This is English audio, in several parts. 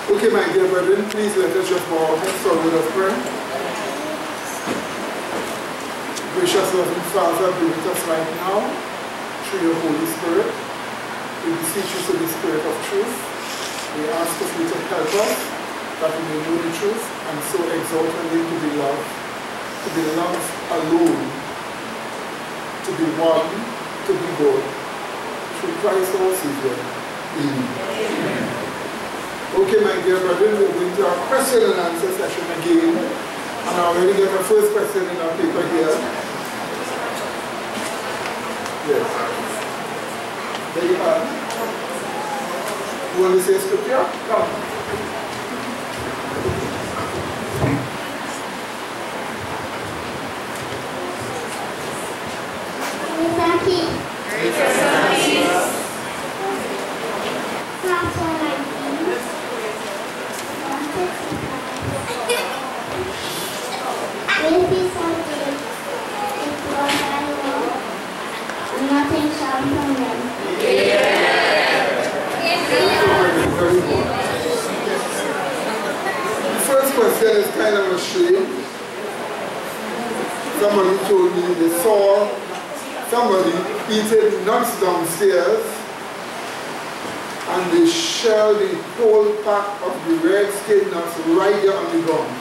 Okay, my dear brethren, please let us just bow our heads for a word of prayer. Gracious loving Father, be with us right now through your Holy Spirit. We beseech you to the Spirit of truth. We ask of you to help us that we may know the truth and so exalt and live to be loved alone, to be one, to be good. Through Christ our Savior. Amen. Okay, my dear brethren, we're going to our question and answer session again. And I already get our first question in our paper here. Yes. There you are. You want to say scripture? Come. Nothing shall harm them. The first question is kind of a shame. Somebody told me they saw somebody eating nuts downstairs and they shelled the whole pack of the red skin nuts right there on the ground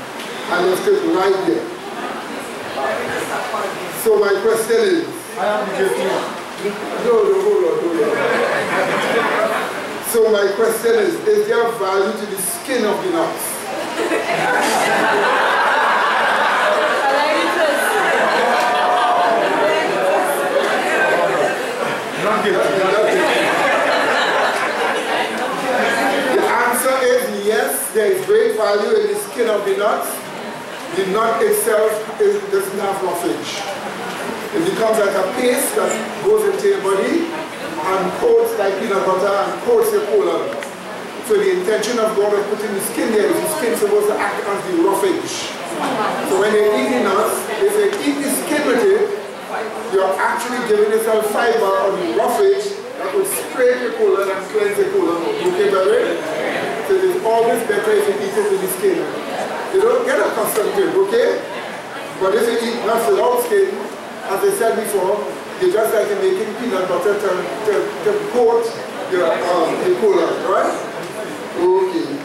and left it right there. So my question is, I am the guilty one. Hold on. So my question is there value to the skin of the nuts? Not guilty. The answer is yes, there is great value in the skin of the nuts. The nut itself doesn't have roughage. It becomes like a paste that goes into your body and coats like peanut butter and coats your colon. So the intention of God of putting the skin there is the skin is supposed to act as the roughage. So when they eat the nuts, if they eat the skin with it, you're actually giving yourself fiber on the roughage that will scrape your colon and cleanse your colon. Okay, brother? So it is always better if you eat it with the skin. You don't get accustomed to it, okay? But if you eat nuts without skin, as I said before, you just like making peanut butter to coat your colon, right? Okay.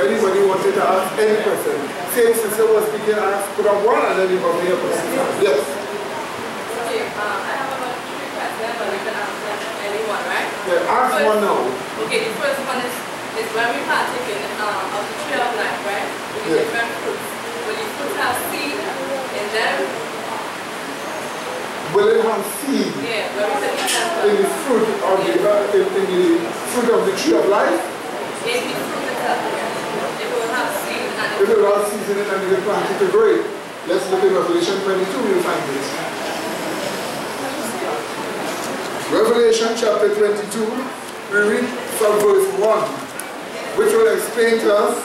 Anybody wanted to ask any question? Same sister was speaking, put up one and then you got me a question. Yes. Okay, I have about 3 questions, but we can answer anyone, right? Yeah, ask one now. Okay, the first one is when we partake of the tree of life, right? We get different fruits. Will the fruits have seed in them? Will it have seed? Yeah, in the fruit of the tree of life? In the fruit itself, it will have seed. It will have seeds in it and you can plant it to grow it. Let's look at Revelation 22, you'll find this. Revelation chapter 22, we read from verse 1, which will explain to us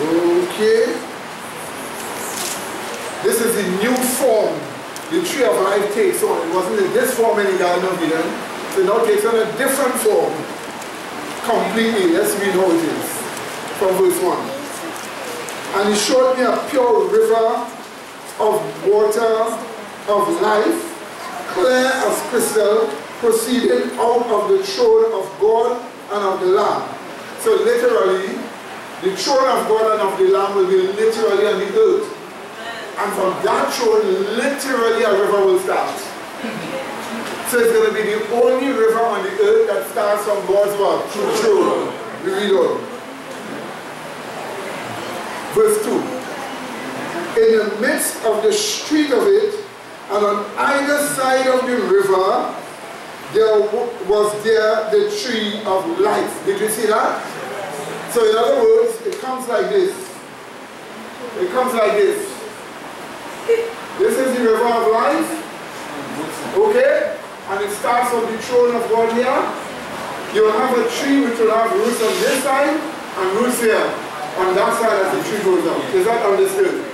okay. This is the new form the tree of life takes on. It wasn't in this form in the Garden of Eden. So now it takes on a different form. Completely. Let's read how it is. From verse 1. And he showed me a pure river of water of life, clear as crystal, proceeding out of the throne of God and of the Lamb. So literally, the throne of God and of the Lamb will be literally on the earth. And from that throne, literally a river will start. So it's going to be the only river on the earth that starts from God's word, through throne. We read on. Verse 2. In the midst of the street of it, and on either side of the river, there was the tree of life. Did you see that? So in other words, it comes like this. It comes like this. This is the river of life. Okay? And it starts on the throne of God here. You will have a tree which will have roots on this side and roots here. On that side as the tree goes down. Is that understood?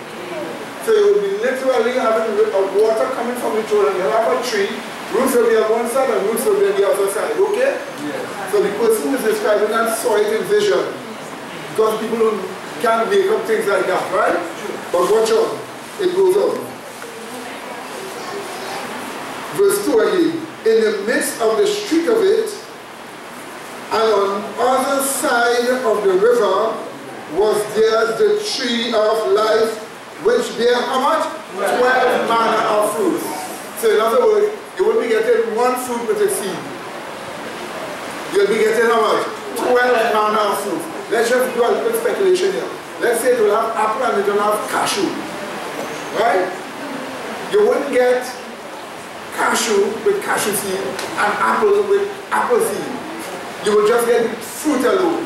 So you will be literally having water coming from the throne and you'll have a tree Roots will be on one side and roots will be on the other side, okay? Yeah. So the person is describing that saw it in vision. Because people can't make up things like that, right? But watch on. It goes on. Verse 2 again. In the midst of the street of it, and on other side of the river, was there the tree of life, which bare how much? 12 manner of fruit. So in other words, you will be getting one fruit with a seed. You'll be getting how much? 12 manner of fruit. Let's just do a little speculation here. Let's say it will have apple and it will have cashew. Right? You wouldn't get cashew with cashew seed and apple with apple seed. You will just get fruit alone.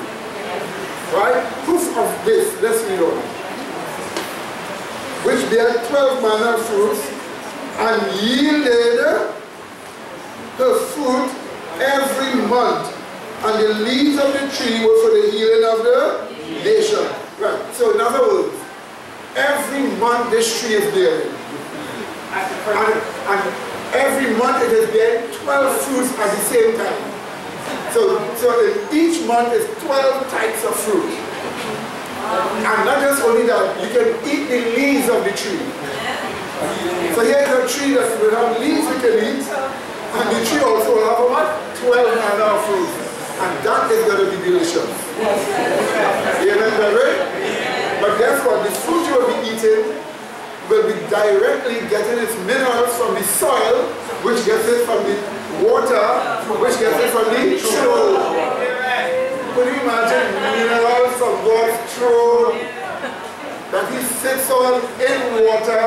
Right? Proof of this, let's read on. Which bear 12 manner of fruits and yielded her fruit every month. And the leaves of the tree were for the healing of the nation. Right. So in other words, every month this tree is bearing. And every month it is bearing 12 fruits at the same time. So in each month is 12 types of fruit. And not just only that, you can eat the leaves of the tree. So here's a tree that will have leaves you can eat, and the tree also will have what? 12 manner of fruit. And that is going to be delicious. Amen, baby? But guess what? The fruit you will be eating will be directly getting its minerals from the soil, which gets it from the water, which gets it from the throne. Could you imagine minerals from God's throne that He sits on in water,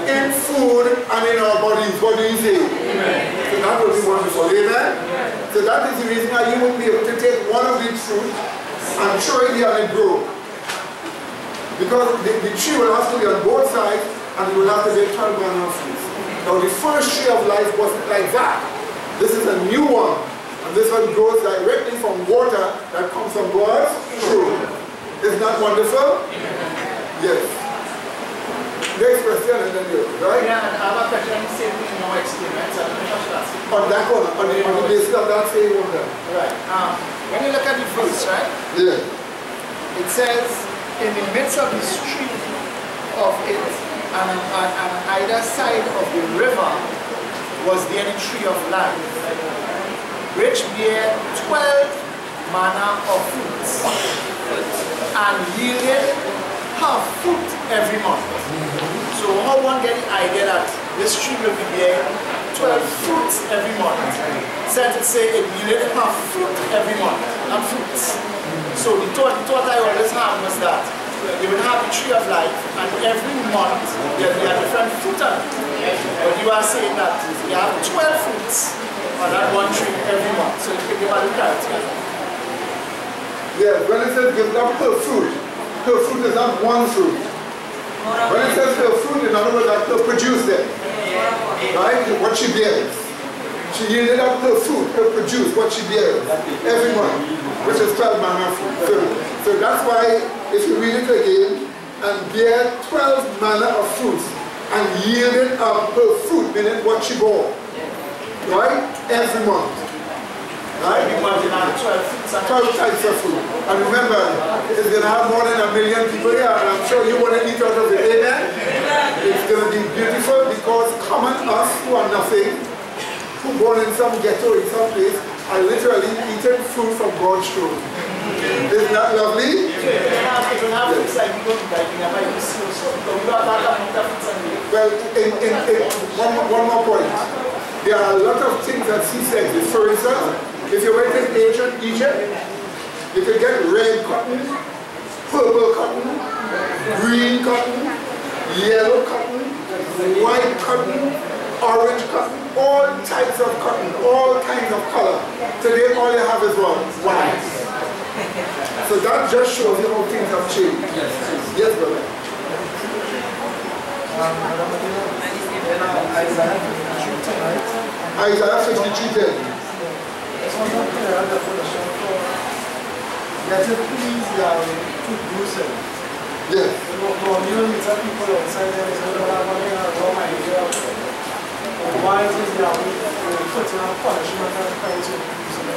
in food, and in our bodies? What do you say? Amen. So that would be wonderful. Amen? So that is the reason why you wouldn't be able to take one of these fruits and throw it here and it grow. Because the tree will have to be on both sides and it will have to be 12 manner of fruits. Now the first tree of life wasn't like that. This is a new one. And this one grows directly from water that comes from God's throne. Isn't that wonderful? Yes. Next question and then you, right? Yeah, and I have a question same thing in our experiments. On that one, on the basis of that same one there. Right. When you look at the verse, right? Yeah. It says, in the midst of the street of it, and on either side of the river, was there the tree of life, which bare 12 manner of fruits, and yielded her fruit every month. So how one get the idea that this tree will be bearing 12 fruits every month? Since it say it yielded her fruit every month, not fruits. So the thought I always had was that you will have the tree of life, and every month there will be a different fruit on it. But you are saying that you have 12 fruits on that one tree every month. So you can give a look at it. Yeah, when it says give up her fruit is not one fruit. When it says her fruit, in other words, that her produce them. Right? What she bears. She yielded up her fruit, her produce, what she bears every month, which is 12 manner of fruit. So that's why, if you read it again, and bear 12 manner of fruits, and yielded up her fruit, meaning what she bore. Right? Every month. Right? 12 types of food. And remember, it's going to have more than 1 million people here, and I'm sure you want to eat out of it. Amen? It's going to be beautiful because common us who are nothing, who born in some ghetto in some place, are literally eating fruit from God's throne. Isn't that lovely? Well, one more point. There are a lot of things that she said. For instance, if you went in ancient Egypt, you could get red cotton, purple cotton, green cotton, yellow cotton, white cotton, orange cotton, all types of cotton, all kinds of color. Today all you have is what? White. So that just shows you how things have changed. Yes, brother. Isaiah 53:10. Yes, please, to Jerusalem. Yes. Why is Yahweh putting on punishment and trying to abuse him?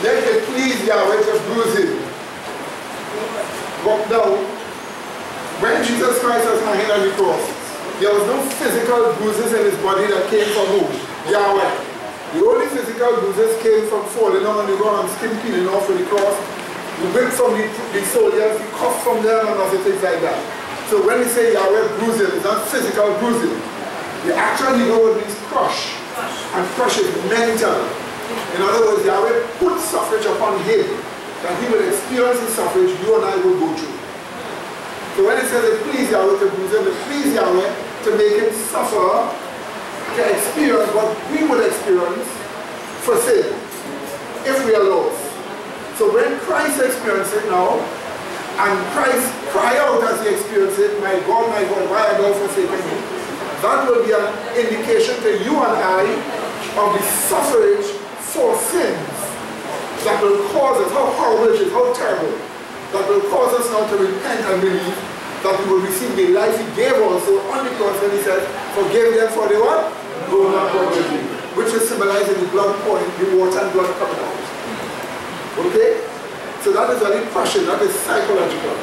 Let it please Yahweh to bruise him. But now, when Jesus Christ was hanging on the cross, there was no physical bruises in his body that came from who? Yahweh. The only physical bruises came from falling on the ground and skin peeling off with the cross, the whip from the soldiers, the cuff from them, and other things like that. So when we say Yahweh bruising, it's not physical bruising. The actual Hebrew word means crush, and crush is mental. In other words, Yahweh put suffrage upon him, that he will experience the suffrage you and I will go through. So when it says it please Yahweh to bruise him, it please Yahweh to make him suffer, to experience what we would experience for sin, if we are lost. So when Christ experienced it now, and Christ cry out as he experienced it, my God, why have thou forsaken me? That will be an indication to you and I of the suffrage for sins that will cause us, how horrible it is, how terrible, that will cause us now to repent and believe that we will receive the life he gave also on the cross when he said, forgive them for the what? Go not guilty, which is symbolizing the blood pouring, the water and blood coming out. Okay? So that is very passion, that is psychological,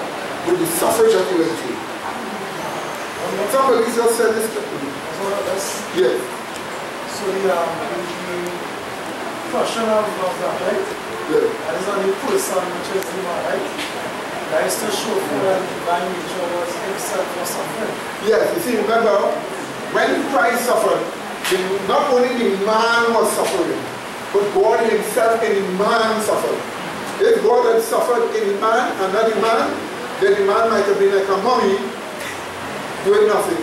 with the suffrage that you went through. Somebody just said this to me. Yes. So the passion of that, right? Yes. That is on the person which is the man, right? That is to show for that divine nature was himself for suffering. Yes, you see, remember, when Christ suffered, not only the man was suffering, but God himself in the man suffered. If God had suffered in the man and not the man, then the man might have been like a mummy doing nothing.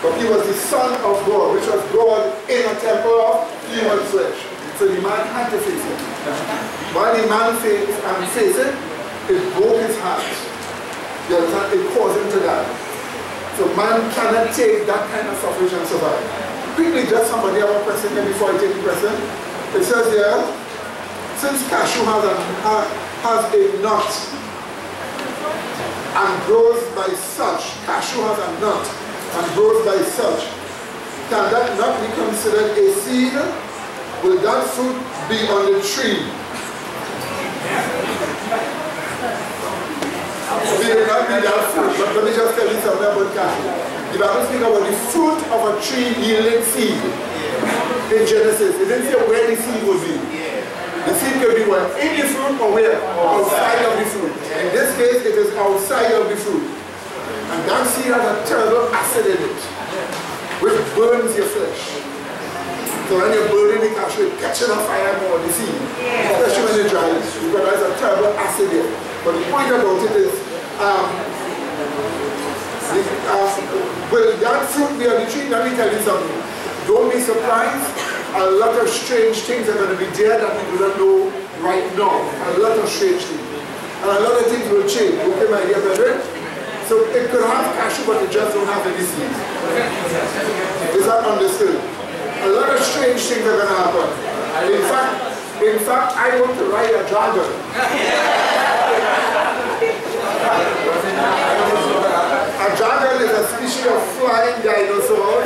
But he was the Son of God, which was God in a temple of human flesh. So the man had to face it. While the man faced it, it broke his heart. It caused him to die. So man cannot take that kind of suffering and survive. Quickly, just somebody have a question here before I take the question. It says here, since cashew has a nut and grows by such, cashew has a nut and grows by such, can that nut be considered a seed? Will that fruit be on the tree? It will not be that fruit, but let me just tell you something about cashew. The Bible speaks about the fruit of a tree yielding seed in Genesis. It didn't say where the seed would be. The seed could be what? In the fruit or where? Outside of the fruit. In this case, it is outside of the fruit. And that seed has a terrible acid in it, which burns your flesh. So when you're burning the cashew, it's catching on fire more, the seed. Especially when it dries, because there's a terrible acid there. But the point about it is, will that fruit be on the tree? Let me tell you something. Don't be surprised. A lot of strange things are going to be there that we do not know right now. A lot of strange things. And a lot of things will change. Okay, my dear brethren? So it could have cashew, but it just don't have any seeds. Is that understood? A lot of strange things are going to happen. In fact, I want to ride a dragon. A dragon is a species of flying dinosaur.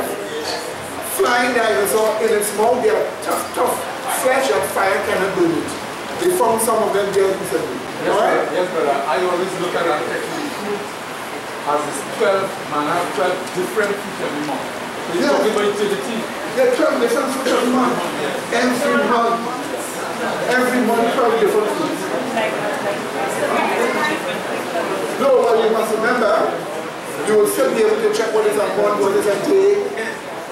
Flying dinosaur, in its mouth, they are tough flesh and fire cannot burn it. They found some of them there recently. Yes, right? Yes, brother. I always look at that technically. As it's 12, man, I have 12 different fruits every month. So you're talking about eternity. There are 12 different fruits every month. Every month. Every month, 12 different fruits. No, but you must remember, you will still be able to check what is a month, what is a day.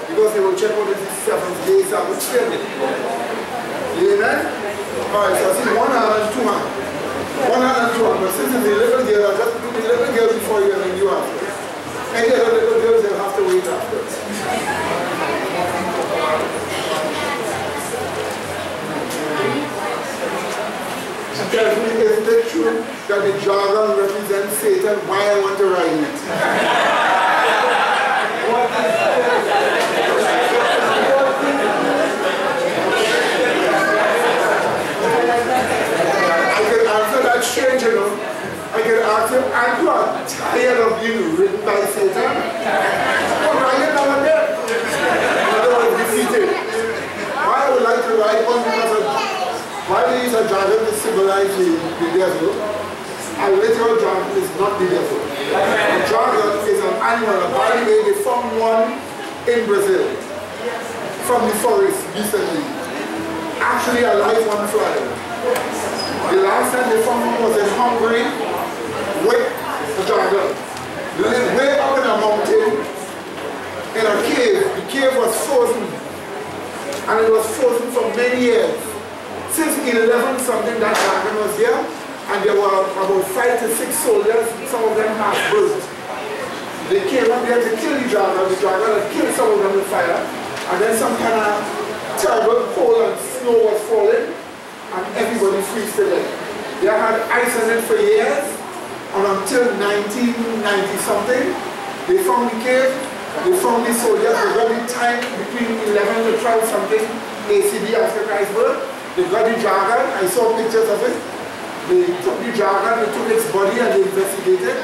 Because they will check what is the 7th day Sabbath still. Amen? Alright, so I see 1 hand and 2 hands. 1 hand and 2 hands. But since it's a little girl, I'll just put the little girl before you and then you after. Any other little girls, they'll have to wait after. Tell me, is it true that the dragon represents Satan? Why I want to ride it? Strange, you know. I can ask him, are you tired of being ridden by Satan? Or are you not there? In other words, the While they use a dragon to symbolize the devil, a literal dragon is not the devil. A dragon is an animal. By the way, they found one in Brazil from the forest recently. Actually, a live one flying. The last time they found one was in Hungary with a dragon. They lived way up in a mountain in a cave. The cave was frozen, and it was frozen for many years. Since 11 something, that dragon was here, and there were about 5 to 6 soldiers, some of them half-burst. They came up there to kill the dragon had killed some of them with fire, and then some kind of terrible cold and snow was falling, and everybody freezed to death. They had ice on it for years, and until 1990 something, they found the cave, they found the soldiers, they got the time between 11 to 12 something, ACB after Christ's birth. They got the dragon, I saw pictures of it. They took the dragon, they took its body and they investigated.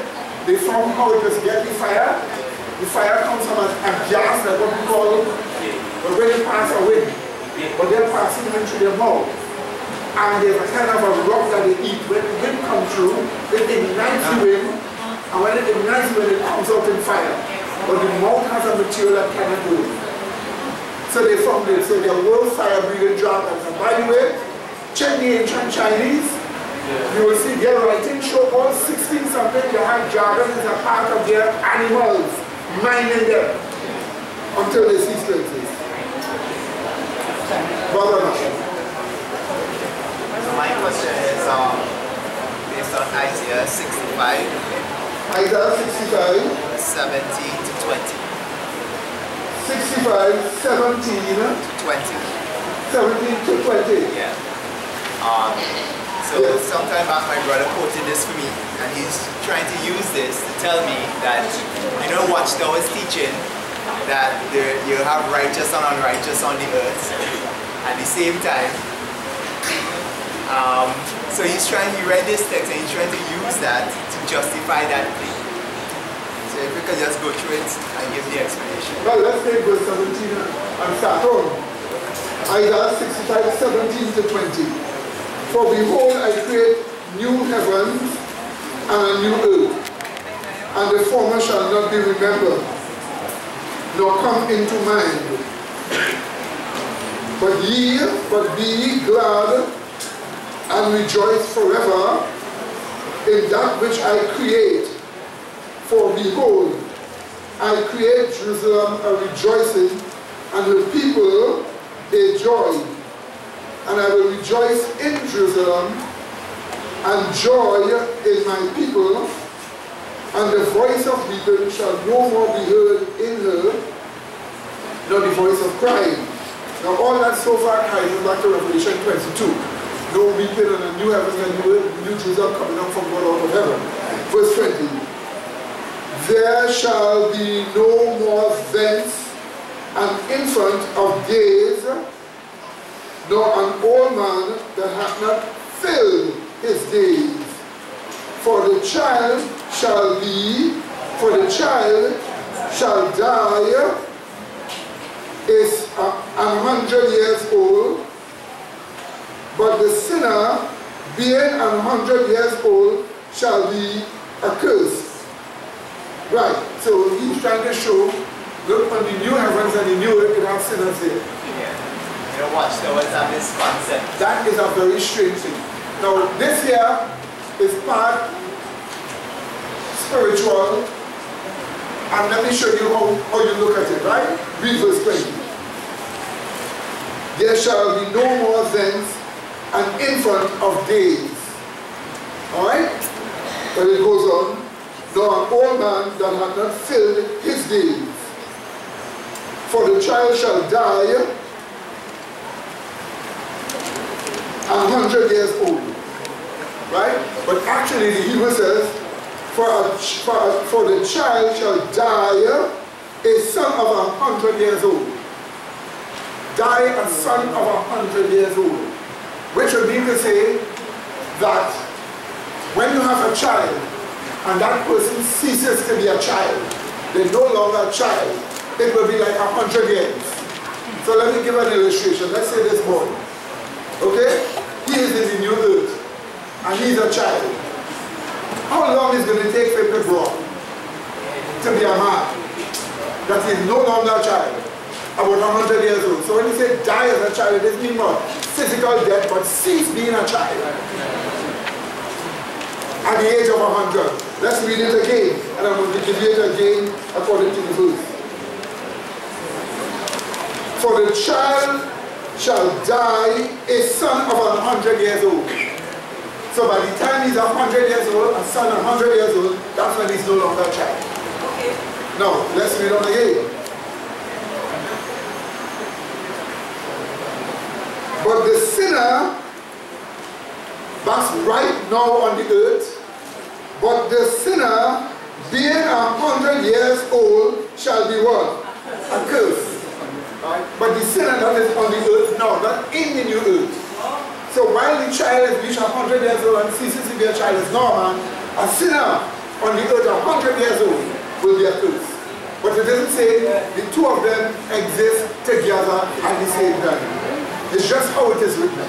They found how it was getting fire. The fire comes from a gas that what we call, but when they pass a wind, but they're passing even through their mouth. And there's a kind of a rock that they eat. When the wind comes through, it ignites the wind, and when it ignites the wind, it comes out in fire. But the mouth has a material that cannot do it. So they found it. So they're world fire-breathing dragons. And by the way, check the ancient Chinese. You will see their writing show all 16 something. They have dragons as a part of their animals, minding them until they cease to exist. Brother Marshall. So my question is based on Isaiah 65. Isaiah 65. 17 to 20. 65, 17, 20. 17 to 20. Yeah. So sometime back my brother quoted this for me, and he's trying to use this to tell me that, you know, Watchtower is teaching that you have righteous and unrighteous on the earth at the same time. So he read this text and he's trying to use that to justify that thing. So if we could just go through it and give the explanation. Well, let's take verse 17 and start on. Isaiah 65, 17 to 20. For behold, I create new heavens and a new earth, and the former shall not be remembered, nor come into mind. But be ye glad and rejoice forever in that which I create. For behold, I create Jerusalem a rejoicing, and the people a joy. And I will rejoice in Jerusalem, and joy in my people, and the voice of weeping shall no more be heard in her, nor the voice of crying. Now all that so far ties back to Revelation 22. No weeping and a new heaven and new Jerusalem coming up from God out of heaven. Verse 20. There shall be no more thence an infant of days, nor an old man that hath not filled his days. For the child shall die, is 100 years old, but the sinner, being 100 years old, shall be accursed. Right, so he's trying to show, look, on the new heavens and the new earth, it has sinners there. Yeah. You know, Watchtowers have this concept. That is a very strange thing. Now, this here is part spiritual, and let me show you how you look at it, right? Read verse 20. There shall be no more thence an infant of days. Alright? But it goes on. Nor an old man that hath not filled his days. For the child shall die 100 years old. Right? But actually the Hebrew says, for the child shall die a son of 100 years old. Die a son of 100 years old. Which would mean to say that when you have a child, and that person ceases to be a child, they're no longer a child, it will be like 100 years. So let me give an illustration. Let's say this boy. Okay? He and he's a child, how long is it going to take for him to grow up to be a man? That he's no longer a child, about 100 years old. So when you say die as a child, it doesn't mean what? Physical death, but cease being a child. At the age of 100. Let's read it again, and I'm going to give it again according to the verse. For the child shall die a son of 100 years old. So by the time he's 100 years old, a son 100 years old, that's when he's no longer a child. Okay. Now, let's read on again. But the sinner that's right now on the earth, but the sinner being 100 years old shall be what? Accursed. Right? But the sinner that is on the earth now, not in the new earth. So while the child is reached 100 years old and ceases to be a child is normal, a sinner on the earth 100 years old will be accursed. But it doesn't say the two of them exist together at the same time. It's just how it is written.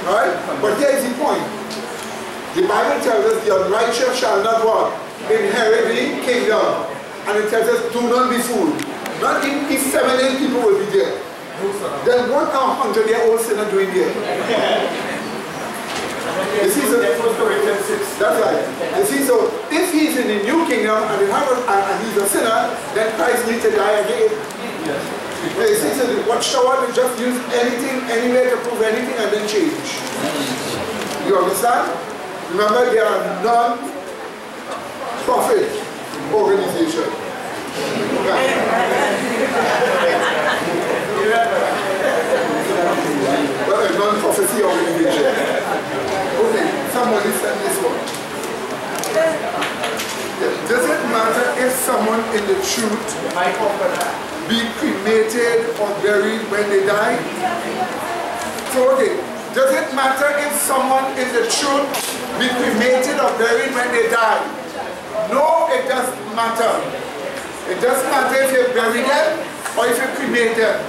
Right? But here's the point. The Bible tells us the unrighteous shall not what? Inherit the kingdom. And it tells us, do not be fooled. Not even if 7, 8 people will be there. Then what are 100-year-old sinner doing here? You see, so, that's right. You see, so if he's in the new kingdom and he's a sinner, then Christ needs to die again. You see, so the watchtower will just use anything, anywhere to prove anything and then change. You understand? Remember, they are a non-profit organization. Right. Well, a non-prophecy organization. Okay, somebody said this one. Does it matter if someone in the truth be cremated or buried when they die? So, okay, does it matter if someone in the truth be cremated or buried when they die? No, it doesn't matter. It doesn't matter if you bury them or if you cremate them.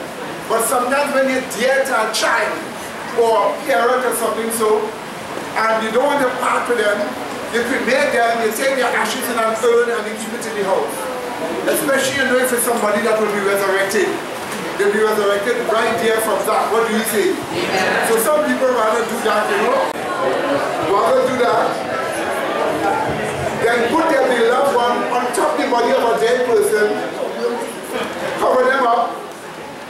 But sometimes when you're dear to a child or parent or something so, and you don't want to part with them, you cremate them, you take their ashes in an urn and you keep it in the house. Especially you know if it's somebody that will be resurrected. They'll be resurrected right there from that. What do you say? Yeah. So some people rather do that, you know? Rather do that. Then put their beloved one on top of the body of a dead person, cover them up,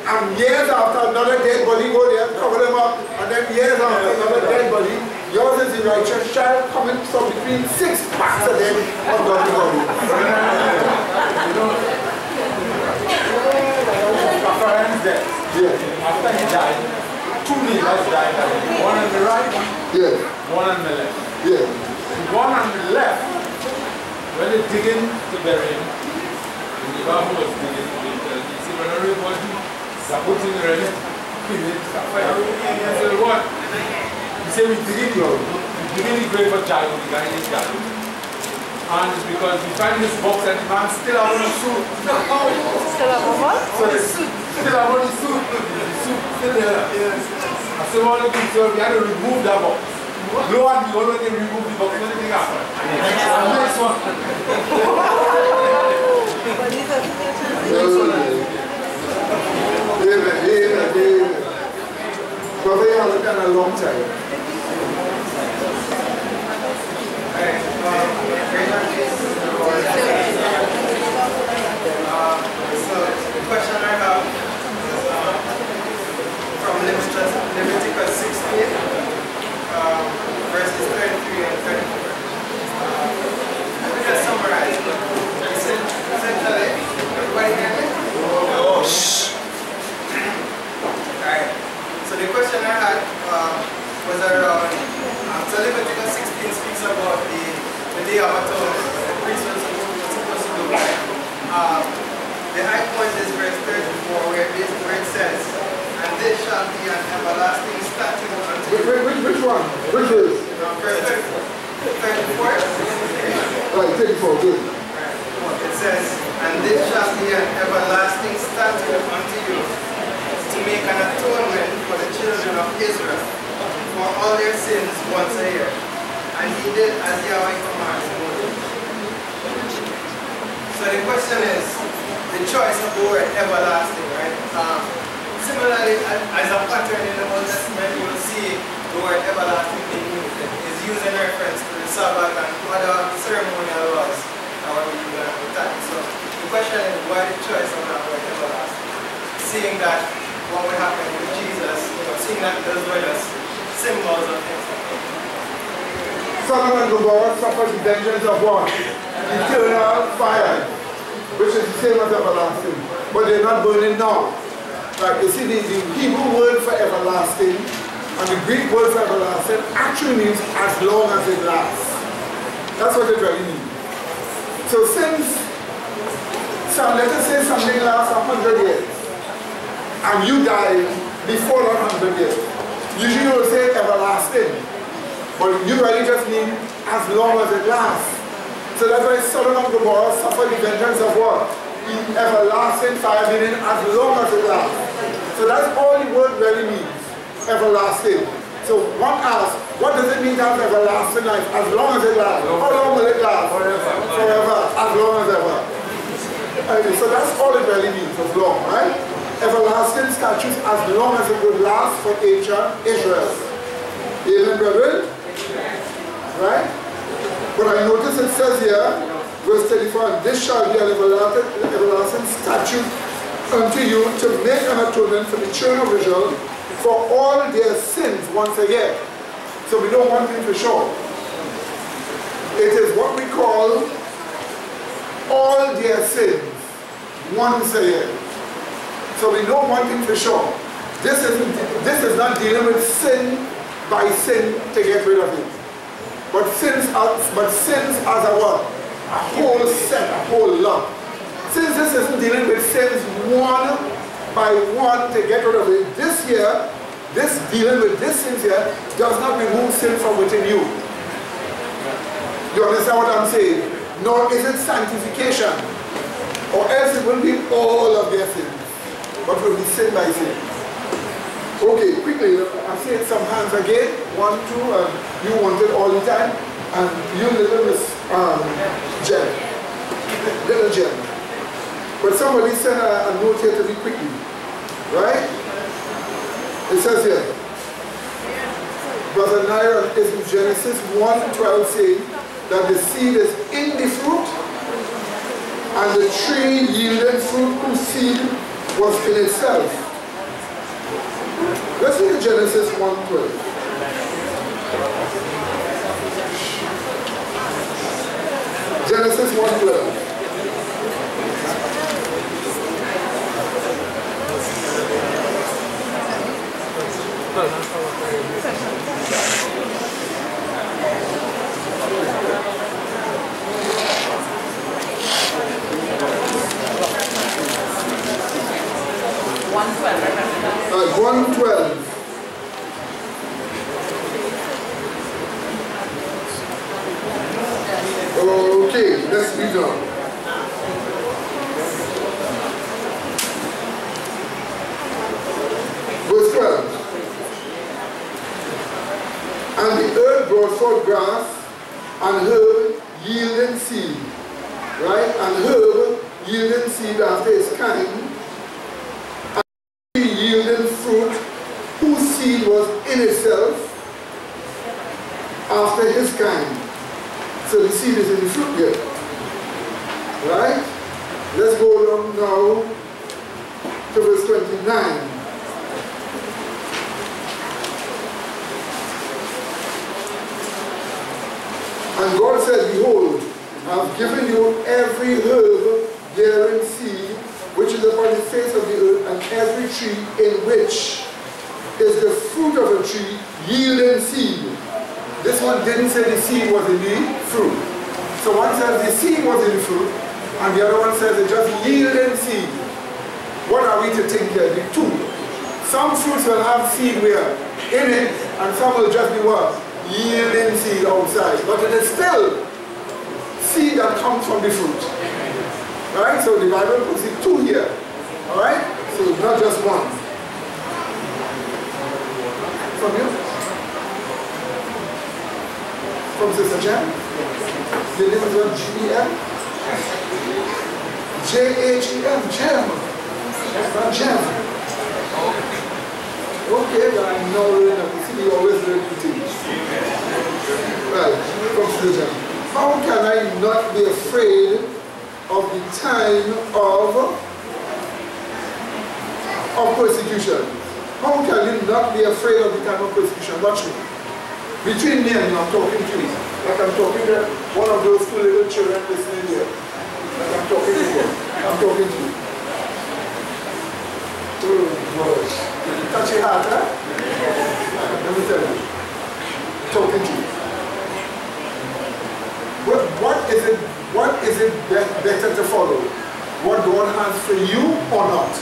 and years after another dead body go there, cover them up, and then years after another dead body, yours is the righteous child coming from between 6 packs of them on God's body. Death. Yeah. After he died, 2 neighbors died. One on the right, one on the left. Yeah. The one on the left, when they dig in to bury him, the neighbor who was digging, he said, when everybody supporting the relic, he said, what? He said, we dig in the grave for Jalu, the guy is Jalu. And it's because we find this box and the man still have on a suit. Still have a what? So the suit. Still have on the suit. The suit still there. Yes. I said, well, so we had to remove that box. Lo and behold, when they remove the box, anything happened. The next one. Amen. Brother, you have done a long time. So the question I have is from Leviticus 16, verses 33 and 34. Let me just summarize. Essentially, everybody hear me? Oh, shh. Alright. So the question I had was around, so Leviticus 16 speaks about the Day of Atonement, the priest was supposed to do right. The high point is verse 34 where it says, and this shall be an everlasting statute unto you. Which one? Which is? Verse 34. Right, 34, good. Right. It says, and this shall be an everlasting statute unto you, to make an atonement for the children of Israel for all their sins once a year. And and he did as Yahweh commanded Moses. So the question is, the choice of the word everlasting, right? Similarly, as a pattern in the Old Testament, you will see the word everlasting being used. It is used in reference to the Sabbath and other ceremonial laws that were used at the time. So the question is, why the choice of that word everlasting? Seeing that what would happen with Jesus, seeing that those were just symbols of things. Sodom and Gomorrah suffered the vengeance of what? Eternal fire, which is the same as everlasting. But they're not burning now. Right? You see, the Hebrew word for everlasting and the Greek word for everlasting actually means as long as it lasts. That's what it really means. So since, let us say something lasts 100 years, and you die before that 100 years, usually you will say everlasting. But you really just mean as long as it lasts. So that's why Sodom and Gomorrah suffered the vengeance of what? The everlasting fire, meaning as long as it lasts. So that's all the word really means, everlasting. So one asks, what does it mean to have everlasting life? As long as it lasts. How long will it last? Forever. Forever. As long as ever. So that's all it really means, as long, right? Everlasting statutes as long as it would last for ancient Israel. Amen, brethren? Right? But I notice it says here, verse 34, this shall be an everlasting statute unto you to make an atonement for the children of Israel for all their sins once a year. So we know one thing for sure. It is what we call all their sins once a year. So we know one thing for sure. This is not dealing with sin by sin to get rid of it. But sins as a what? A whole set, a whole lot. Since this isn't dealing with sins one by one to get rid of it, this here, this dealing with this sins here does not remove sin from within you. You understand what I'm saying? Nor is it sanctification. Or else it will be all of their sins. But will be sin by sin. Okay, quickly, I'm seeing some hands again. 1, 2, and you want it all the time. And you little Miss Jen. Little Jen. But somebody sent a note here to me quickly. Right? It says here, Brother Naira is in Genesis 1:12 saying that the seed is in the fruit and the tree yielded fruit whose seed was in itself. Let's look at Genesis 1:12. Genesis 1:12. At 1:12. Okay, let's read on. Verse 12. And the earth brought forth grass and herb yielding seed. Right? And herb yielding seed after its kind. And tree yielding fruit whose seed was in itself after his kind. So the seed is in the fruit here. Right? Let's go along now to verse 29. And God said, behold, I have given you every herb bearing seed, which is upon the face of the earth, and every tree in which is the fruit of a tree yielding seed. This one didn't say the seed was in the fruit. So one says the seed was in the fruit, and the other one says it just yielding seed. What are we to think here? The two. Some fruits will have seed where in it, and some will just be what? Yielding seed outside. But it is still seed that comes from the fruit. Alright, so the Bible puts it two here. Alright? So it's not just one. From you? From Sister Jen? Your name is what? G-E-M? J-H-E-M, Gem. Not Gem. Okay, but I'm not learning that. You see, you always learn new things. Right, from Sister Jen. How can I not be afraid of the time of persecution? How can you not be afraid of the time of persecution? Watch me. Between me and you, I'm talking to you. Like I'm talking to one of those two little children listening here. Like I'm talking to you. I'm talking to you. Oh gosh. Did you touch your heart, huh? Let me tell you. Talking to you. What is it better to follow? What God has for you or not?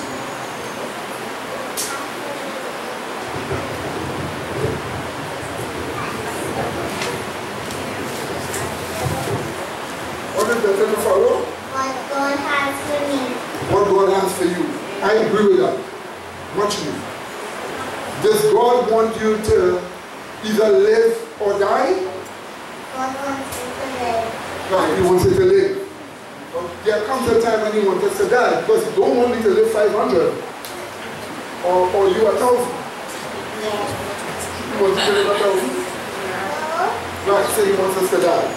What is better to follow? What God has for me. What God has for you. I agree with that. Watch me. Does God want you to either live or die? God wants you to live. Right, He wants you to live. But there comes a time when He wants us to die because He don't want me to live 500 or you 1,000. Yes. He wants you to live 1,000. Right, so He wants us to die.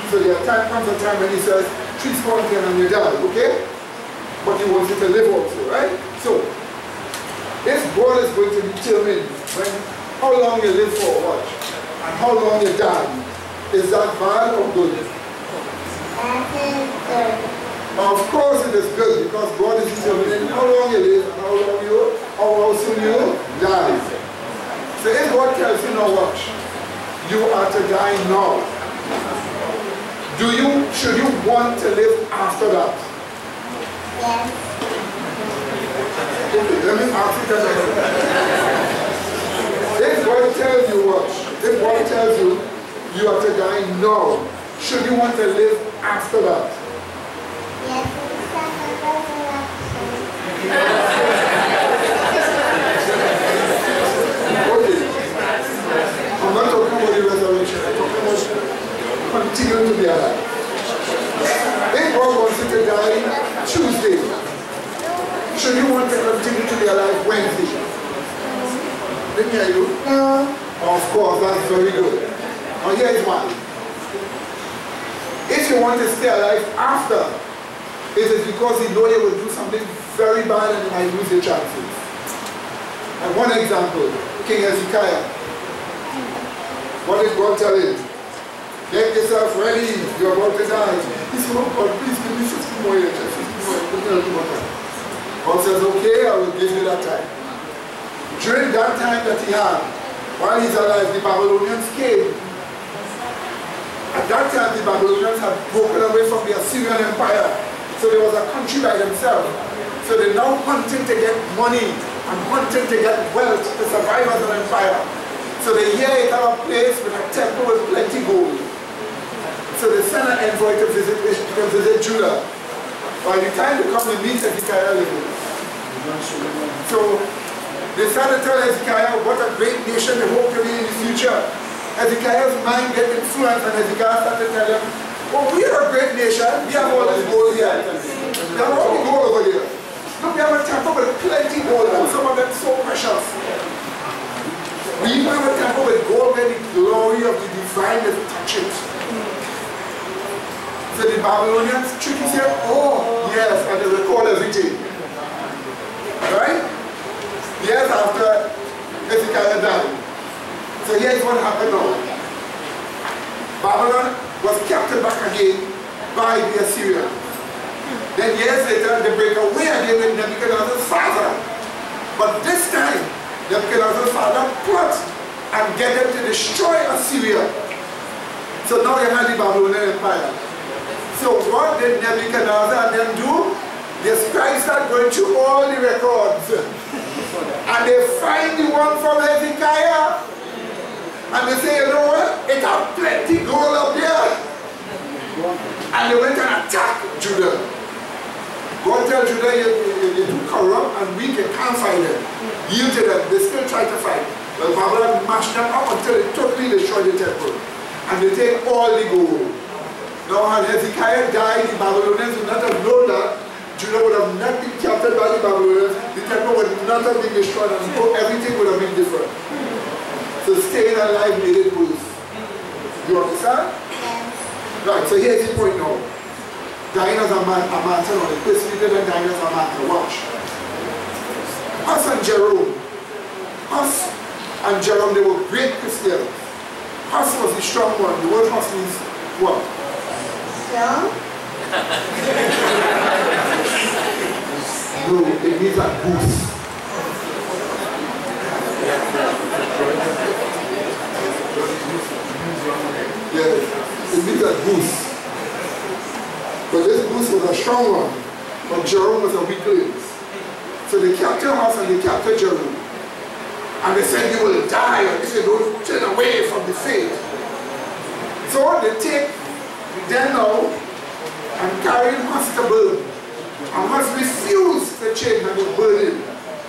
So there comes a time when He says, 3 scorpions and you die, okay? But He wants you to live also, right? So, if God is going to determine how long you live for, watch, and how long you die, is that bad or good? That is good. Of course it is good because God is determining how long you live and how soon you die. So if God tells you now, watch, you are to die now. Should you want to live after that? Yes. Okay, let me ask you that. If God tells you what? If God tells you you are to die now, should you want to live after that? Yes, it's second resurrection. Okay. I'm not talking about the resurrection. I'm talking about continuing to be alive. If God wants you to die Tuesday, should you want to continue to be alive Wednesday? Didn't hear you? No. Of course, that's very good. Now here is why. If you want to stay alive after, it is because you know you will do something very bad and you might lose your chances. And one example, King Hezekiah. What did God tell him? Get yourself ready, you're about to die. He said, oh God, please give me 15 more years, 15 more time. God says, okay, I will give you that time. During that time that he had, while he's alive, the Babylonians came. At that time, the Babylonians had broken away from the Assyrian Empire. So there was a country by themselves. So they're now hunting to get money and hunting to get wealth to survive as an empire. So they hear it have a place with a temple with plenty gold. So they send an envoy to visit Judah. By the time they come, they meet Hezekiah living. So they started to tell Hezekiah what a great nation they hope to be in the future. Hezekiah's mind get influenced and Hezekiah started to tell them, oh, we are a great nation. We have all this gold here. They have all the gold over here. Look, we have a temple with plenty gold and some of them so precious. We even have a temple with gold where the glory of the divine is touching. So the Babylonians tricky say, oh, yes, and they record everything. Right? Years after Hezekiah died. So here's what happened now. Babylon was captured back again by the Assyrians. Then years later, they break away again with Nebuchadnezzar's father. But this time, Nebuchadnezzar's father plot and get them to destroy Assyria. So now you have the Babylonian Empire. So what did Nebuchadnezzar and them do? They start going through all the records. And they find the one from Hezekiah. And they say, you know what? It has plenty gold up there. And they went and attacked Judah. God tells Judah, you're too corrupt and weak and can't find them. Yield to them. They still try to fight. But Babylon mashed them up until they totally destroyed the temple. And and they take all the gold. Now, when Hezekiah died, the Babylonians would not have known that. Judah would have not been captured by the Babylonians. The temple would not have been destroyed, and so everything would have been different. So staying alive made it worse. You understand? Yes. Right, so here's the point now. Dying as a matter on it. Persecuted and dying as a matter. Watch. Hus and Jerome. Hus and Jerome, they were great Christians. Hus was the strong one. The word Hus means what? Strong? No, it means like goose. Yes, it means like goose. But this goose was a strong one, but Jerome was a weakling. So they captured Hus and they captured Jerome. And they said you will die if you don't turn away from the faith. So they take them now and carry Hus to burn. And Hus refused to change and they burned him.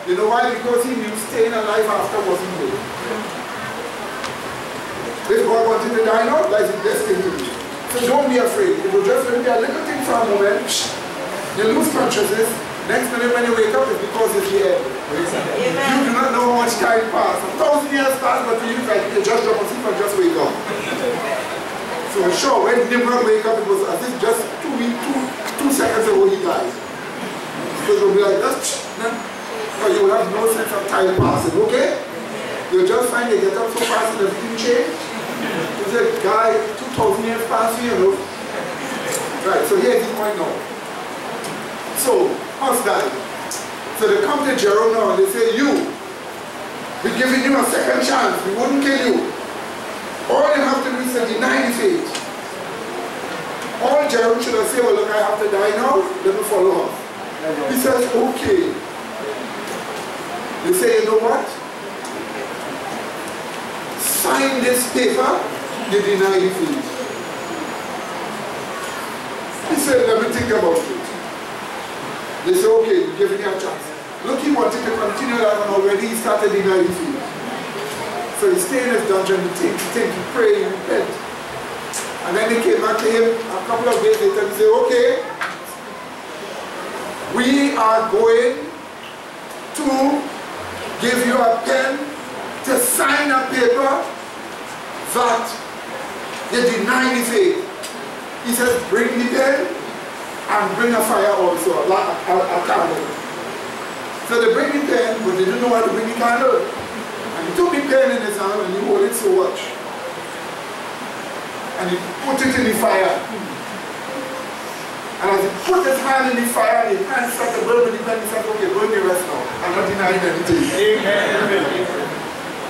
You know why? Because he knew staying alive after wasn't good. If God wanted to die now, that's his destiny to do. So don't be afraid. It will just be a little thing for a moment. You lose consciousness. Next minute when you wake up, it's because it's the end. You do not know how much time passed. 1,000 years passed, but you like you just drop asleep and just wake up. So sure, when Nimrod wake up, it was as if just 2 seconds ago he died. So it will be like that, but you will have no sense of time passing, okay? You'll just find you get up so fast and everything changed. It's a guy, 2,000 years passing, you know. Right, so here's the point now. So, Hus died. So they come to Jerome now and they say, we're giving you a second chance. We wouldn't kill you. All you have to do is to deny the faith. All Jerome should have said, well, look, I have to die now. Let me follow up. He says, okay. They say, you know what? Sign this paper, you deny the faith. He said, let me think about it. They say, okay, we're giving you a chance. Look, he wanted to continue that and already he started denying the faith. So he stayed in his dungeon, he think, he pray, he repent. And then they came back to him a couple of days later and said, okay, we are going to give you a pen to sign a paper that you deny the faith. He says, bring the pen and bring a fire also, a candle. So they bring the pen, but they didn't know how to bring the candle. And he took the pen in his hand and he hold it so much. And he put it in the fire. And as he put his hand in the fire, the hand started to burn with the pen. He said, okay, burn the rest now. I'm not denying anything. Amen.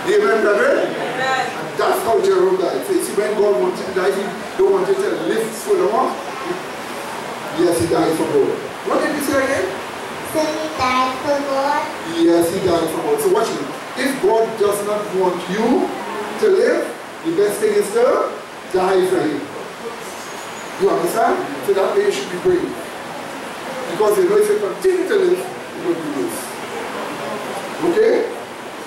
Amen, brother? Amen. And that's how Jerome died. So you see, when God wanted to die, he don't want it to live for long. Yes, he died for God. What did he say again? So he died for God? Yes, he died for God. So watch me. If God does not want you to live, the best thing is to die for him. You understand? So that way you should be brave. Because you know if you continue to live, you will be worse. Okay?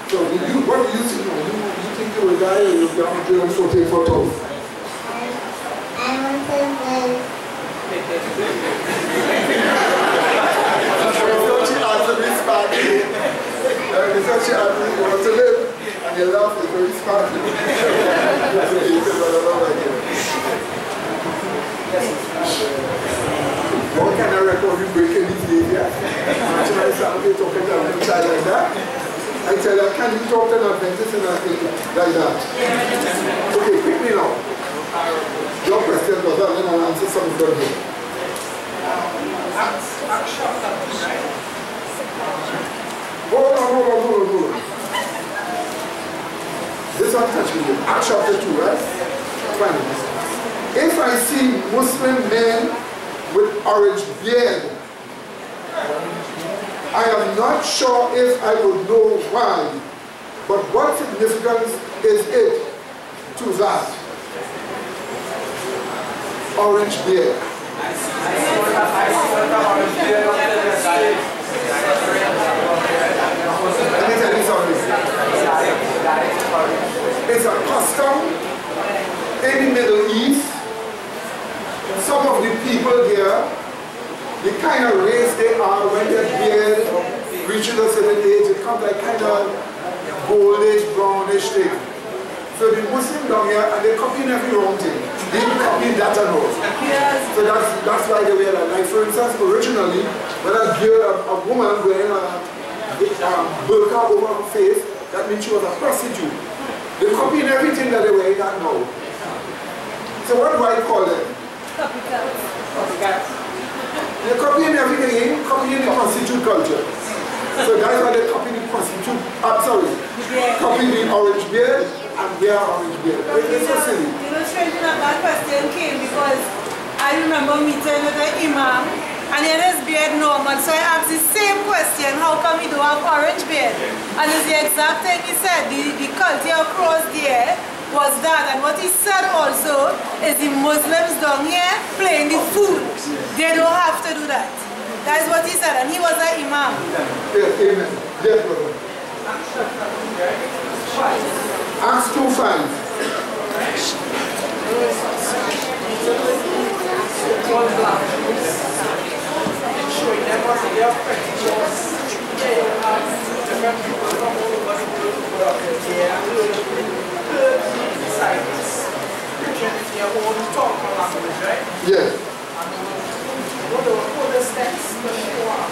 So what do you think? You think you will die or you'll die 144,000? I want to live. So she answered me smartly. So she answered me, you want to live? And your laugh is very smartly. What kind of record you breaking these days? Imagine myself talking to a child like that. I tell her, can you talk to an Adventist and like that? Okay, quickly now. Your question, brother, then I'll answer some of them here. Hold on. This one touched me. Acts chapter 2, right? Fine. If I see Muslim men with orange beard, I am not sure if I would know why, but what significance is it to that? Orange beard. Let me tell you something. It's a custom in the Middle East, some of the people there, the kind of race they are, when their beard reaches a certain age, it comes like kind of goldish, brownish thing. So the Muslim down here, and they copy every wrong thing. They copy that and all. So that's why they wear that. Like for instance, originally, when a woman wearing a burqa over her face, that means she was a prostitute. They're copying everything that they wear that now. So what do I call them? Copycats. They're copying everything, copying the prostitute culture. So that's why they're copying the prostitute, copying the orange beard and their orange beard. It's so silly. You know, straight enough, that question came because I remember meeting with the imam and he had his beard normal. So I asked the same question, how come he don't have orange beard? And it's the exact thing he said, the culture across there was that, and what he said also is the Muslims down here playing the fool. They don't have to do that. That is what he said, and he was an imam. Yes, amen. Yes, brother. Acts 2:5. Showing them what they are practicing. They have different people from all over the world who are here. Disciples preaching in their own tongue and language, right? Yes. And what the steps to show up.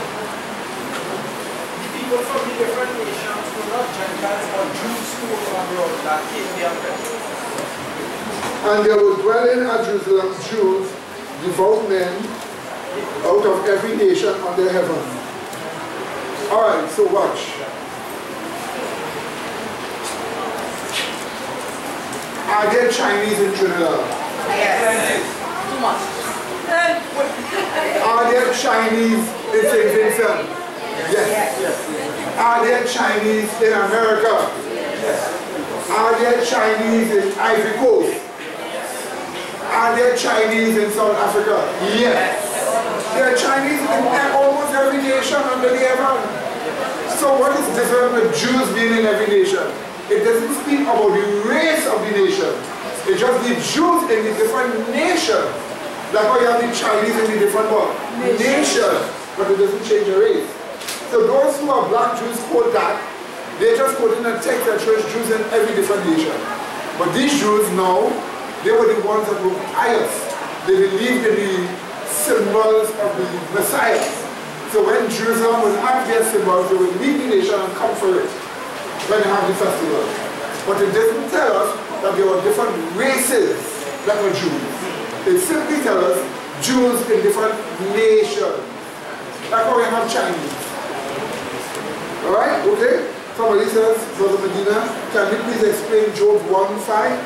The people from the different nations were not Gentiles or Jews who were from abroad that came there. And there were dwelling at Jerusalem Jews, devout men, out of every nation under heaven. Alright, so watch. Are there Chinese in Trinidad? Yes. Too much. Are there Chinese in St. Vincent? Yes. Are there Chinese in America? Yes. Are there Chinese in Ivory Coast? Are there Chinese in South Africa? Yes. There are Chinese in almost every nation under the heaven. So what is different with Jews being in every nation? It doesn't speak about the race of the nation. It's just the Jews in the different nations. Like how you have the Chinese in the different nations. But it doesn't change the race. So those who are black Jews quote that. They just quote in a text that shows Jews in every different nation. But these Jews now, they were the ones that were pious. They believed in the symbols of the Messiah. So when Jerusalem was at their symbols, they would leave the nation and come for it when they have the festival. But it doesn't tell us that there were different races that were Jews. It simply tells us Jews in different nations. That's why we have Chinese. Alright, okay? Somebody says, Brother Medina, can you please explain Job 1:5?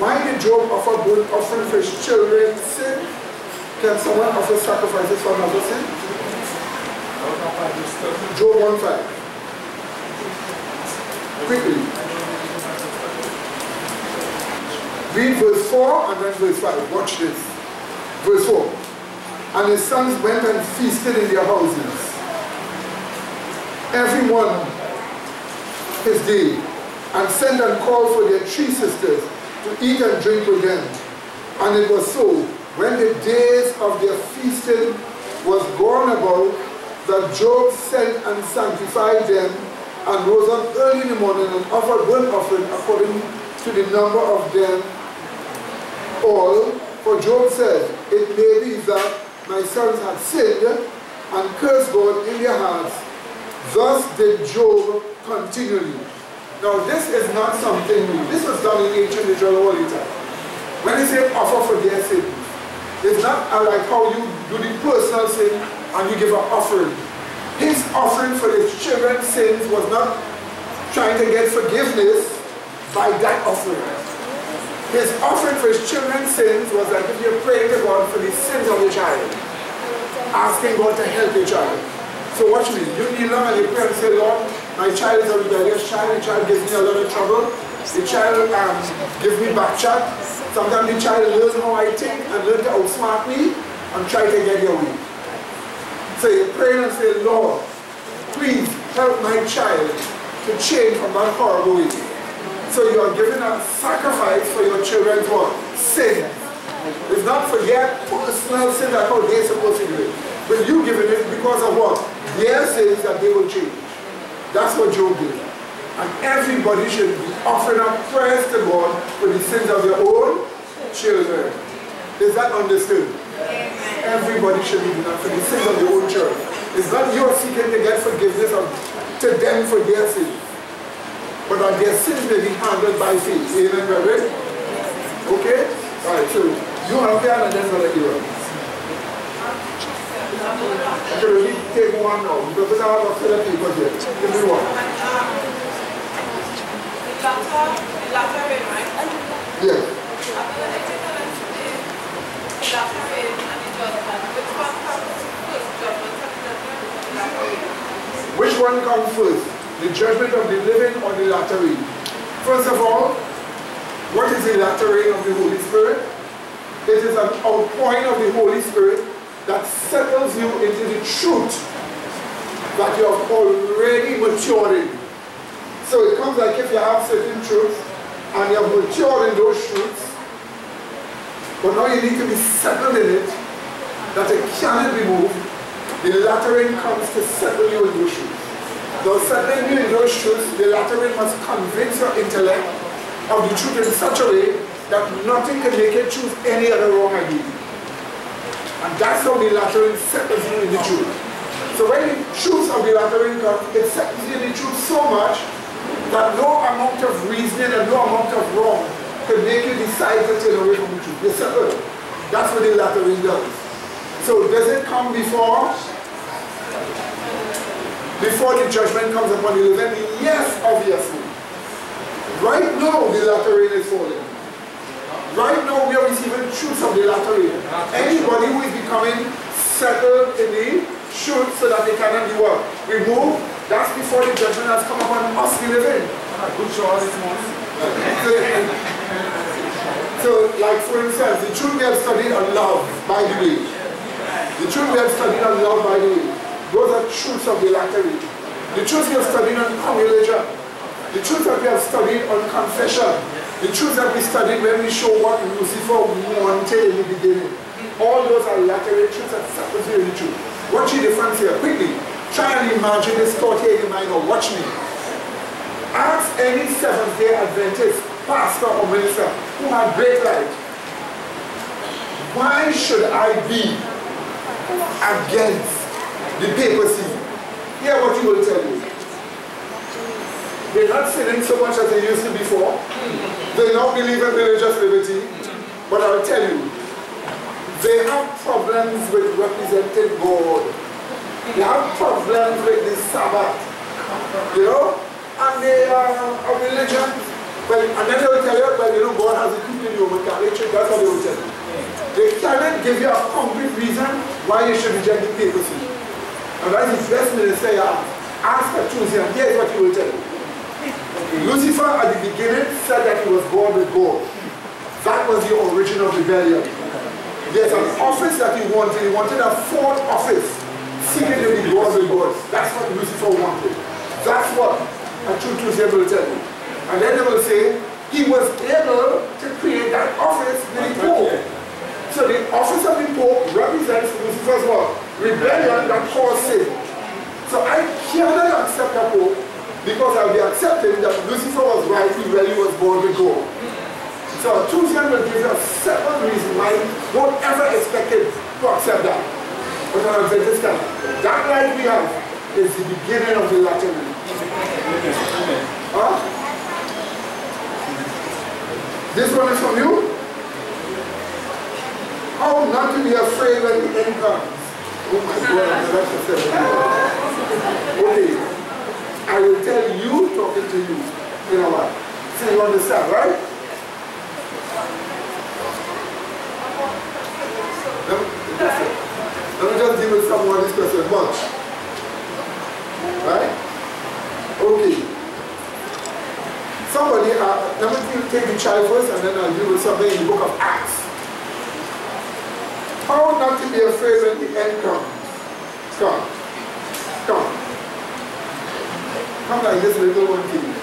Why did Job offer burnt offering for his children's sin? Can someone offer sacrifices for another sin? Job 1:5. Quickly. Read verse 4 and then verse 5. Watch this. Verse 4. And his sons went and feasted in their houses, every one his day, and sent and called for their 3 sisters to eat and drink with them. And it was so, when the days of their feasting was gone about, that Job sent and sanctified them, and rose up early in the morning and offered burnt offering according to the number of them all. For Job said, it may be that my sons had sinned and cursed God in their hearts. Thus did Job continually. Now this is not something new. This was done in ancient Israel all the time. When they say offer for their sins, it's not like how you do the personal sin and you give an offering. His offering for his children's sins was not trying to get forgiveness by that offering. His offering for his children's sins was like if you're praying to God for the sins of your child, asking God to help your child. So watch me, you kneel down and you pray and say, Lord, my child is a rebellious child, the child gives me a lot of trouble, the child gives me back chat, sometimes the child learns how I think and learns to outsmart me and try to get your way. So you pray and say, Lord, please help my child to change from that horrible way. So you are giving a sacrifice for your children's what? sin. It's not for their personal sin that how they're supposed to do it. But you giving it because of what? Their sins that they will change. That's what Job did. And everybody should be offering up prayers to God for the sins of their own children. Is that understood? Everybody should be doing that for the sins of their own children. It's not you're seeking to get forgiveness to them for their sins, but that their sins may be handled by faith. Amen, brethren? Okay? Alright, so you have here and then I'll let you run. I can really take one now because I have a few people here. Give me one. Yes. Which one comes first? The judgment of the living or the latter rain? First of all, what is the latter rain of the Holy Spirit? It is an outpouring of the Holy Spirit that settles you into the truth that you have already matured in. So it comes like if you have certain truths and you have matured in those truths, but now you need to be settled in it, that it cannot be moved. The latter rain comes to settle you in those truths. Though settling you in those truths, the latter rain must convince your intellect of the truth in such a way that nothing can make it choose any other wrong idea. And that's how the latter rain settles you in the truth. So when the truth of the latter rain comes, it settles you in the truth so much that no amount of reasoning and no amount of wrong can make you decide to turn away from the truth. You're settled. That's what the latter rain does. So does it come before the judgment comes upon the living? Yes, obviously. Right now the latter rain is falling. Right now we are receiving truths of the latter rain. Anybody who is becoming settled in the truth so that they cannot be what? Removed, that's before the judgment has come upon us the living. Good show this morning. So like for instance, the truth we have studied on love, by the way. The truth we have studied on love, by the way. Those are truths of the latter rain. The truths we have studied on communion. The truths that we have studied on confession. The truths that we studied when we show what Lucifer wanted in the beginning. All those are latter rain truths that settles you in the truth. Watch the difference here, quickly. Try and imagine this thought here in your mind, or watch me. Ask any Seventh-day Adventist, pastor or minister who had great light, why should I be against the papacy? Hear what he will tell you. They're not sinning so much as they used to before. They don't believe in religious liberty. But I will tell you, they have problems with representing God. They have problems with the Sabbath. You know? And they are a religion. Well, and then they will tell you, well, you know, God has a people in the Roman Catholic Church. That's what they will tell you. They cannot give you a concrete reason why you should reject the papacy. And that's the best minister you have. Ask a Tuesday, and here's what he will tell you. Lucifer at the beginning said that he was born with God. That was the origin of rebellion. There's an office that he wanted. He wanted a fourth office, seeking to be born with God. That's what Lucifer wanted. That's what a true Tuesday will tell you. And then they will say, he was able to create that office with the Pope. So the office of the Pope represents Lucifer's what? Rebellion that caused sin. So I cannot accept a Pope because I'll be accepting that Lucifer was right, he really was born with God. So Tuesday will give you a seven reasons why don't ever expect him to accept that. But on Adventist time, that light we have is the beginning of the latter rain. Huh? This one is from you? How not to be afraid when the end comes. Oh my God, that's a seven. Okay. I will tell you talking to you. You know what? So you understand, right? Let me just deal with someone this question much. Right? Okay. Somebody, let me take the child first and then I'll deal with something in the book of Acts. How not to be afraid when the end comes. Come. Come. Come like this little one to you.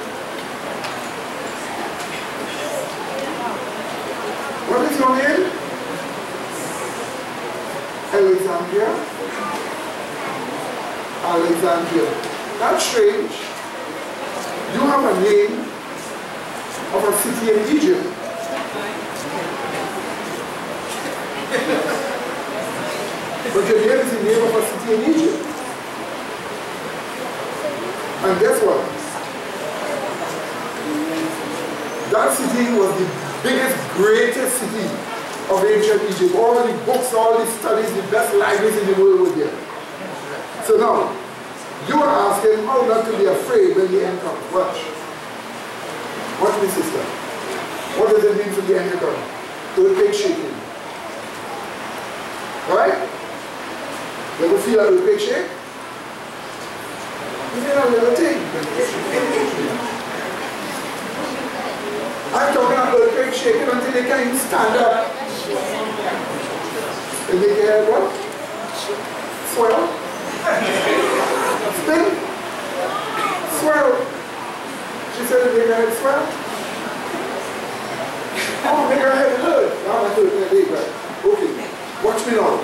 What is your name? Alexandria? Alexandria. That's strange. You have a name of a city in Egypt. But your name is the name of a city in Egypt. And guess what? That city was the biggest, greatest city of ancient Egypt. All the books, all the studies, the best libraries in the world were there. So now, you are asking how not to be afraid when the end comes. Watch. Watch me, sister. What does it mean for the end to come? Earthquake shaking. Right? You ever feel an earthquake shake? You feel a little thing. I'm talking about earthquake shaking until they can't even stand up. And they get what? Swell? Spin? Swell. She said they got swell. Oh, make her head hurt. Now I hurt that leg, right? Okay. Watch me now.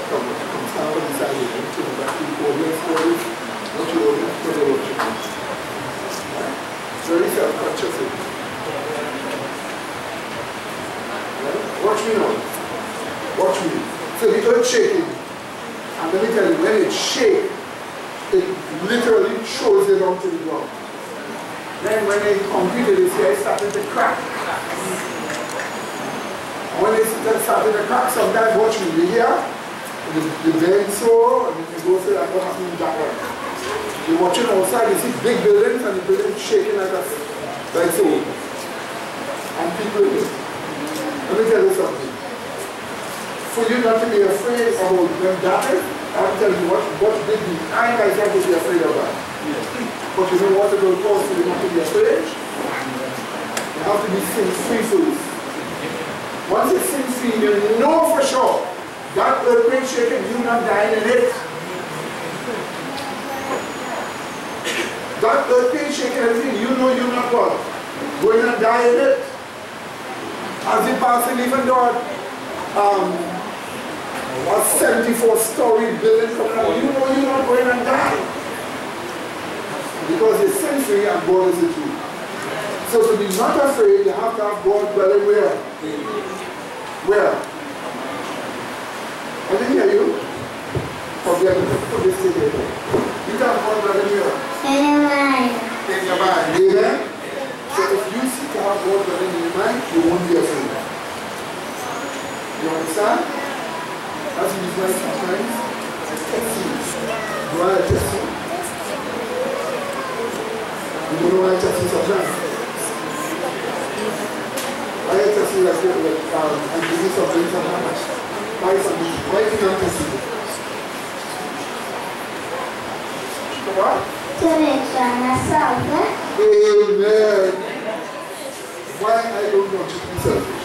Come stand on the side of me. Turn back to the audience. Watch your audience. Put your audience. Very self-conscious. Watch me now. Watch me. So the earth shaking. And let me tell you, when it shakes, it literally throws it onto the ground. Then when they completed it, it started to crack. And when it started to crack, sometimes watch me, you hear? The bend so, and it goes to that what happened in Japan. You're watching outside, you see big buildings, and the buildings shaking like so. And people, let me tell you something. For you not to be afraid about when that is, I'm telling you what did me. I myself would be afraid of that. But you know what it will cause for you not to be afraid? You have to be sin-free first. Once it's sin-free, you know for sure that earthquake shaking, you're not dying in it. That earthquake shaking everything, you know you're not what? Going to die in it. As you passing, even though a 74-story building coming out, you know you're not going to die. Because it's sin-free and God is with you. So to be not afraid, you have to have God dwelling where? Where? I didn't hear you. Forget it. Put this thing here. You can have God dwelling where? In your mind. In your mind. Amen? So if you seek to have God dwelling in your mind, you won't be afraid. You understand? As you use life sometimes, I test you. Do I test you? You don't know why I test you sometimes? Why I test you like I'm giving something sometimes? Why something? Why do you not test you? What? To make sure myself, Amen. Why I don't want you to be selfish?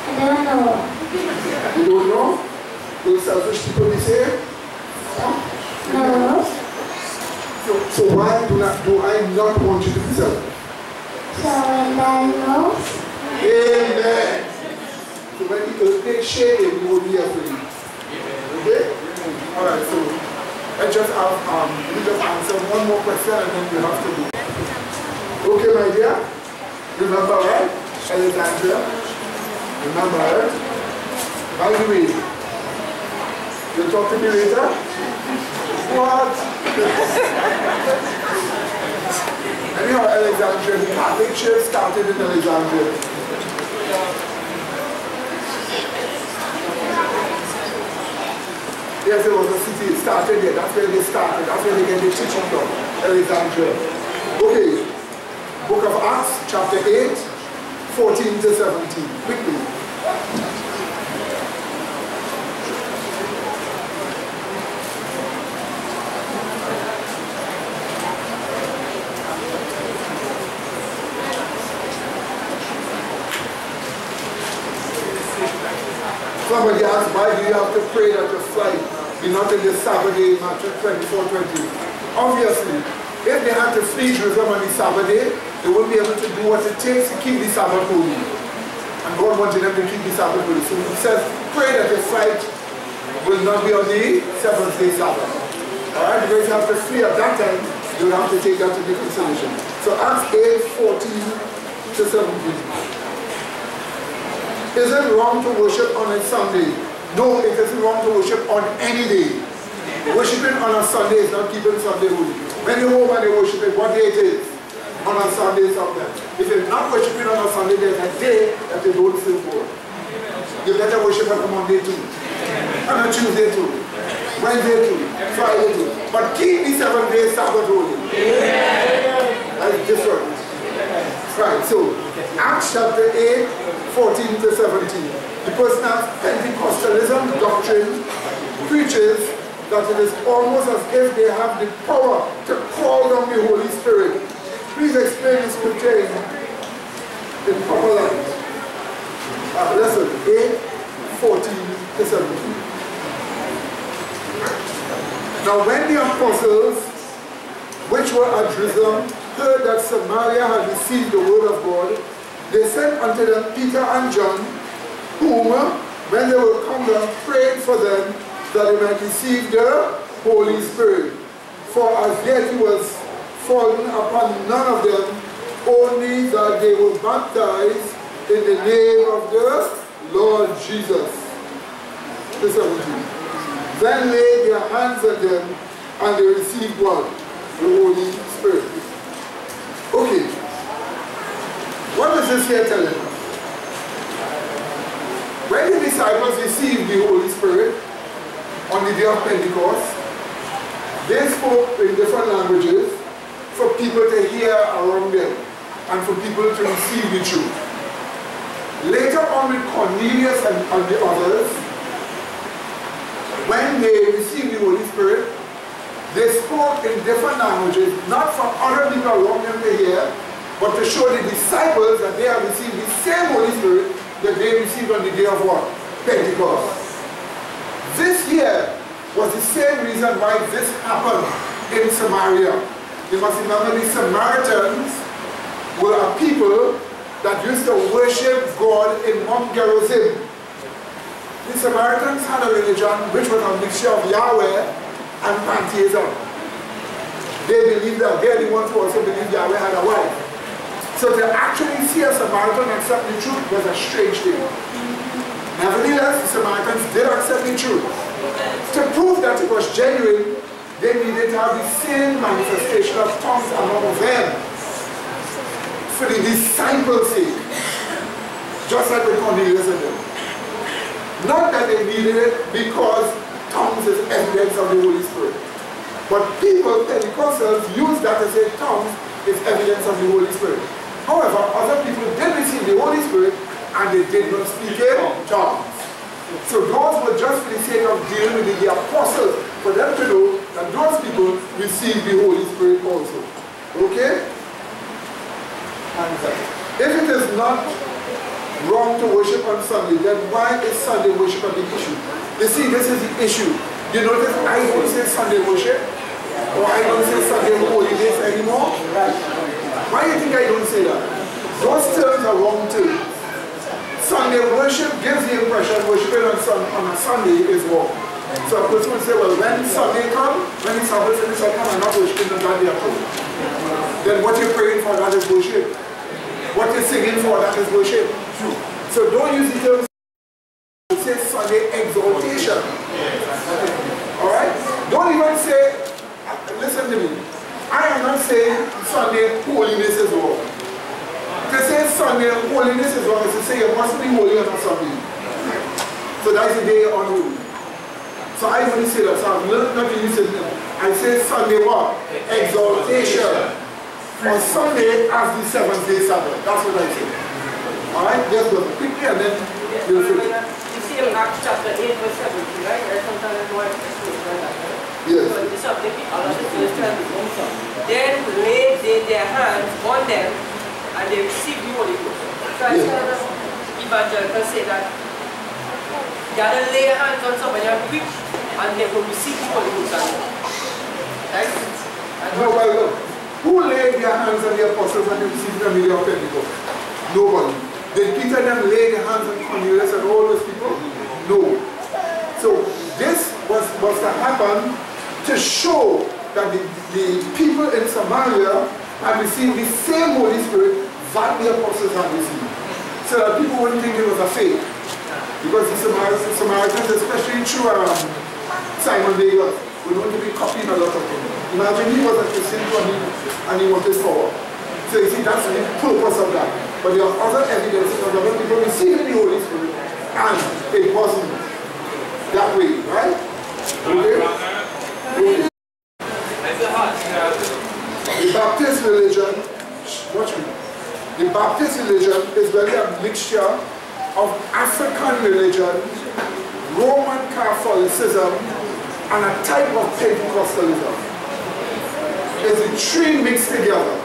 I don't know. You don't know? Will selfish people be saved? No. So why do I not want you to be selfish? So when I know. Amen. So when the earthquake shaking, you will be afraid. Okay? Alright, so I just have we just answer one more question and then we have to do. Okay, my dear? Remember, right? Alexandria? Remember, right? By the way, you'll talk to me later? What? Anyhow, Alexandria, the Catholic Church started in Alexandria. Yes, it was a city, it started there, that's where they started, that's where they get their teaching from, Alexandria. Okay, Book of Acts, chapter 8, 14 to 17, quickly. Somebody asked, why do you have to pray that your flight be not in the Sabbath day, Matthew 24:20? Obviously, if they had to flee Jerusalem on the Sabbath day, they won't be able to do what it takes to keep the Sabbath holy. And God wanted them to keep the Sabbath holy. So he says, pray that your flight will not be on the 7th day Sabbath. Alright, because you have to flee at that time, you will have to take that into consideration. So Acts 8:14 to 17. Is it wrong to worship on a Sunday? No, it isn't wrong to worship on any day. Worshipping on a Sunday is not keeping Sunday holy. When you home and they worship it, what day it is? On a Sunday sometimes. If you're not worshiping on a Sunday, there's a day that you don't feel for. You better worship on a Monday too. On a Tuesday too. Wednesday too. Friday too. But keep the 7 days Sabbath holy. That's different. Right, so Acts chapter 8:14 to 17. The personal Pentecostalism doctrine preaches that it is almost as if they have the power to call down the Holy Spirit. Please explain the scripture in proper light. Listen, 8:14 to 17. Now when the apostles, which were at Jerusalem, heard that Samaria had received the word of God, they sent unto them Peter and John, whom, when they were come down, prayed for them that they might receive the Holy Spirit. For as yet he was fallen upon none of them, only that they were baptized in the name of the Lord Jesus. Verse 17. Then laid their hands on them, and they received what? The Holy Spirit. Okay. What is this here telling us? When the disciples received the Holy Spirit on the day of Pentecost, they spoke in different languages for people to hear around them and for people to receive the truth. Later on with Cornelius and the others, when they received the Holy Spirit, they spoke in different languages, not for other people around them to hear, but to show the disciples that they have received the same Holy Spirit that they received on the day of what? Pentecost. This here was the same reason why this happened in Samaria. You must remember the Samaritans were a people that used to worship God in Mount Gerizim. The Samaritans had a religion which was a mixture of Yahweh and pantheism. They believed that they're the ones who also believed Yahweh had a wife. So to actually see a Samaritan accept the truth was a strange thing. Nevertheless, the Samaritans did accept the truth. To prove that it was genuine, they needed to have the same manifestation of tongues among them for the disciples' sake. Just like with Cornelius and them. Not that they needed it because tongues is evidence of the Holy Spirit. But people, Pentecostals, use that to say tongues is evidence of the Holy Spirit. However, other people did receive the Holy Spirit and they did not speak in tongues. So those were just for the sake of dealing with the apostles, for them to know that those people received the Holy Spirit also. Okay? And if it is not wrong to worship on Sunday, then why is Sunday worship a big issue? You see, this is the issue. You notice I don't say Sunday worship, or I don't say Sunday holy days anymore. Why do you think I don't say that? Those terms are wrong terms. Sunday worship gives the impression worshiping on a Sunday is wrong. So a person will say, well, when Sunday comes, when the Sabbath and the Sunday come, I'm not worshiping on that day at all. Then what you're praying for, that is worship. What you're singing for, that is worship. So don't use the term say Sunday exaltation. Alright? Don't even say, listen to me, I am not saying Sunday holiness is wrong. To say Sunday holiness is wrong is to say you must be holy on a Sunday. So that's the day unholy. So I only say that, so I'm not using it. I say Sunday what? Exaltation. On Sunday as the 7th day Sabbath. That's what I say. Alright, just go quickly and then we'll finish. You see in Acts chapter 8 verse 17, right? There's sometimes I want to explain that. Yes. So the subject of the first time is then laid their hands on them and they received the Holy Ghost. So I said evangelicals say that they had to lay hands on somebody and preach and they will receive the Holy Ghost. Right? No, well, look. Who laid their hands on the apostles when they received the media of Pentecost? Nobody. Did Peter and them lay their hands on Cornelius and all those people? No. So this was to happen to show that the people in Samaria had received the same Holy Spirit that the apostles had received. So that people wouldn't think it was a fake. Because the Samaritans, especially through Simon Vegas, were going to be copying a lot of things. Imagine he was a Christian and he wanted power. So you see, that's the purpose of that. But there are other evidences of other people receiving the Holy Spirit and it wasn't that way, right? Okay? Okay. The Baptist religion, watch me. The Baptist religion is really a mixture of African religion, Roman Catholicism, and a type of Pentecostalism. It's the three mixed together.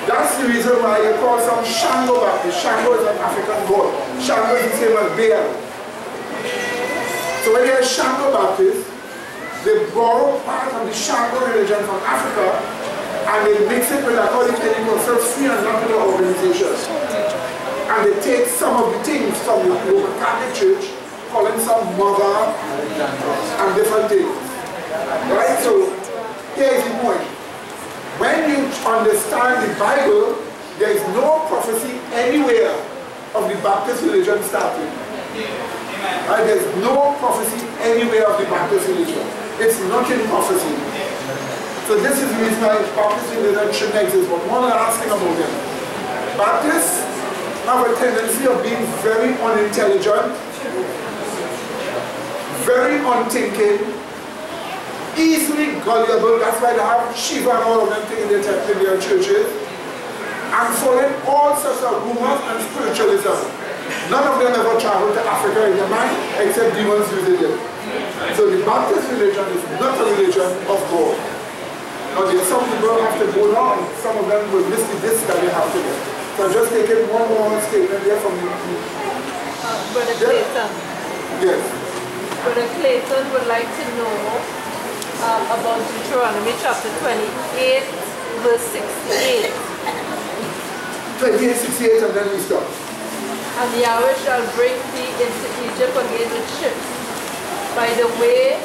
That's the reason why you call some Shango Baptist. Shango is an African god. Shango is the same as Baal. So when you hear Shango Baptist, they borrow part of the Shango religion from Africa and they mix it with a Holy Pentecostal free and natural organization. And they take some of the things from the Roman Catholic Church, calling some mother and different things. Right? So here's the point. When you understand the Bible, there is no prophecy anywhere of the Baptist religion starting. Right? There's no prophecy anywhere of the Baptist religion. It's not in prophecy. So this is the reason why Baptist religion shouldn't exist. But one last thing about them. Baptists have a tendency of being very unintelligent, very unthinking, easily gullible. That's why they have Shiva and all of them in their churches, and following all sorts of rumors and spiritualism. None of them ever traveled to Africa in their mind, except demons using them. So the Baptist religion is not a religion of God. Now there are some people who have to go on. Some of them will miss the disc that they have to get. So I'm just taking one more statement there from the Brother Clayton. Yes. Brother Clayton would like to know about Deuteronomy chapter 28, verse 68. 28:68 and then we stop. And Yahweh shall bring thee into Egypt again with ships, by the way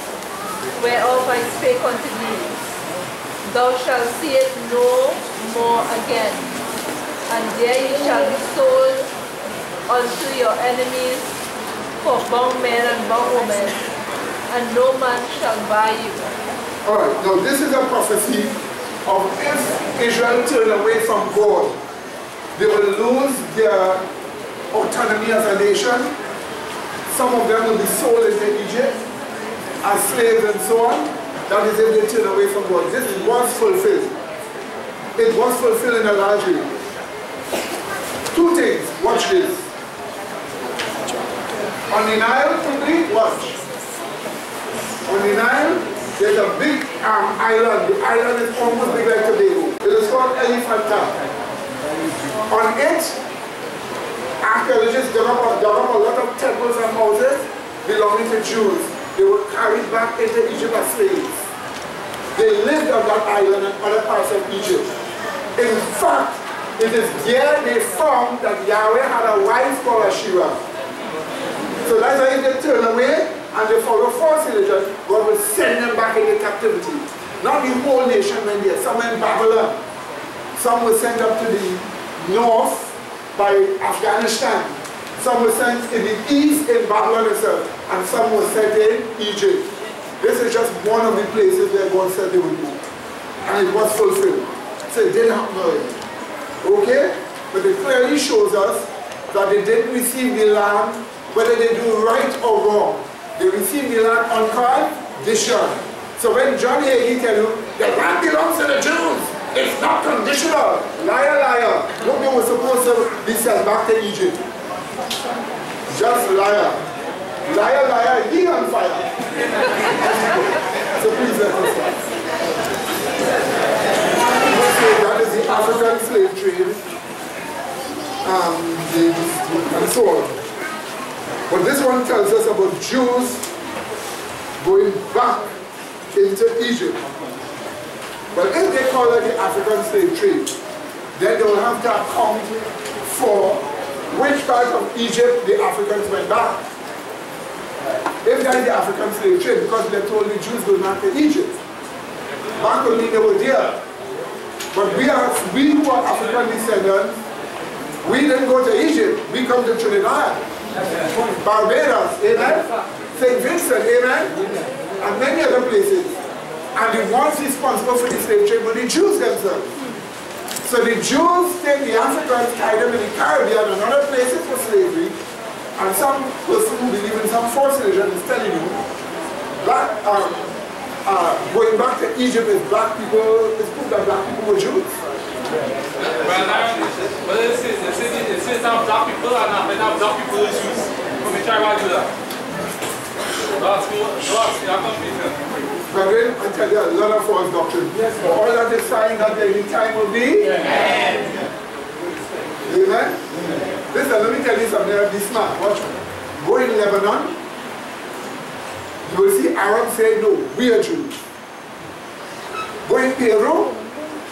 whereof I spake unto thee. Thou shalt see it no more again, and there ye shall be sold unto your enemies for bondmen and bondwomen, and no man shall buy you. Alright, now this is a prophecy of if Israel turn away from God, they will lose their autonomy as a nation. Some of them will be sold into Egypt as slaves and so on. That is if they turn away from God. This was fulfilled. It was fulfilled in a large way. Two things, watch this. On the Nile, quickly, watch. On the Nile, there's a big island. The island is almost big like Tobago. It is called Elephanta. On it, archaeologists dug up a lot of temples and houses belonging to Jews. They were carried back into Egypt as slaves. They lived on that island and other parts of Egypt. In fact, it is there they found that Yahweh had a wife called Asherah. So that's why if they turn away and they follow false religion, God will send them back into captivity. Not the whole nation when they're somewhere in Babylon. Some were sent up to the north by Afghanistan. Some were sent in the east in Babylon itself. And some were sent in Egypt. This is just one of the places where God said they would go. And it was fulfilled. So it didn't happen already. Okay? But it clearly shows us that they didn't receive the land, whether they do right or wrong. They received the land on condition. So when John Hagee tells you, the land belongs to the Jews, it's not conditional. Liar, liar. Look, they were supposed to be sent back to Egypt. Just liar. Liar, liar, he on fire. So please let us start. That is the African slave trade and so on. But this one tells us about Jews going back into Egypt. Well, if they call it the African slave trade, then they will have to account for which part of Egypt the Africans went back. If that is the African slave trade, because they told the Jews go back to Egypt. Back only they were there. But we who are African descendants, we didn't go to Egypt, we come to Trinidad, Barbados, amen? St. Vincent, amen? And many other places. And the ones responsible for the slave trade were the Jews themselves. So the Jews take the Africans, tie them in the Caribbean and other places for slavery, and some person who believe in some false religion is telling you that going back to Egypt is black people, it's proof that black people were Jews. But it says some black people and not black people is Jews. Let me try to do that. That's Brethren, I tell you a lot of false doctrine. Yes, all that is sign that any time will be. Amen. Amen? Listen, let me tell you something. Be smart. Watch me. Go in Lebanon. You will see Arabs say, no, we are Jews. Go in Peru.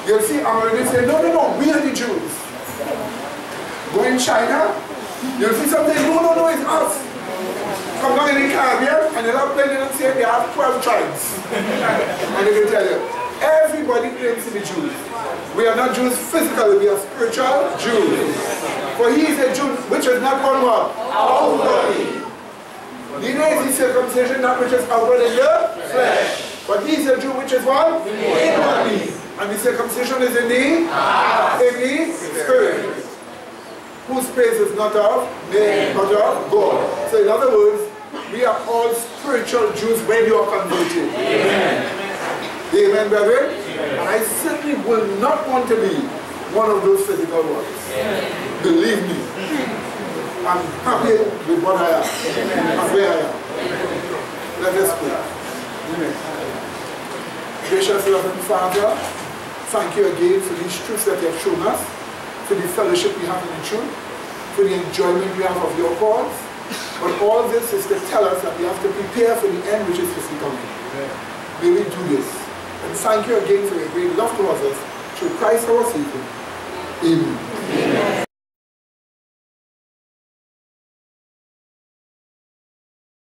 You'll see Americans say, no, we are the Jews. Go in China. You'll see something, no, it's us. Come down in the Caribbean, and they're not playing and say they have 12 tribes. And they can tell you, everybody claims to be Jews. We are not Jews physically, we are spiritual Jews. For he is a Jew, which is not called what? Outwardly. Neither is the circumcision that which is outward in the flesh. But he is a Jew, which is what? Inwardly. And the circumcision is in the spirit. Whose praise is not of men, but of God. So in other words, we are all spiritual Jews when you are converted. Amen. Amen, brethren? Amen. And I certainly will not want to be one of those physical ones. Amen. Believe me. I'm happy with what I am and where I am. Let us pray. Amen. Gracious loving Father, thank you again for these truths that you have shown us, for the fellowship we have in the truth, for the enjoyment we have of your cause. But all this is to tell us that we have to prepare for the end, which is His coming. May we do this. And thank you again for your great love towards us through Christ our Savior. Amen.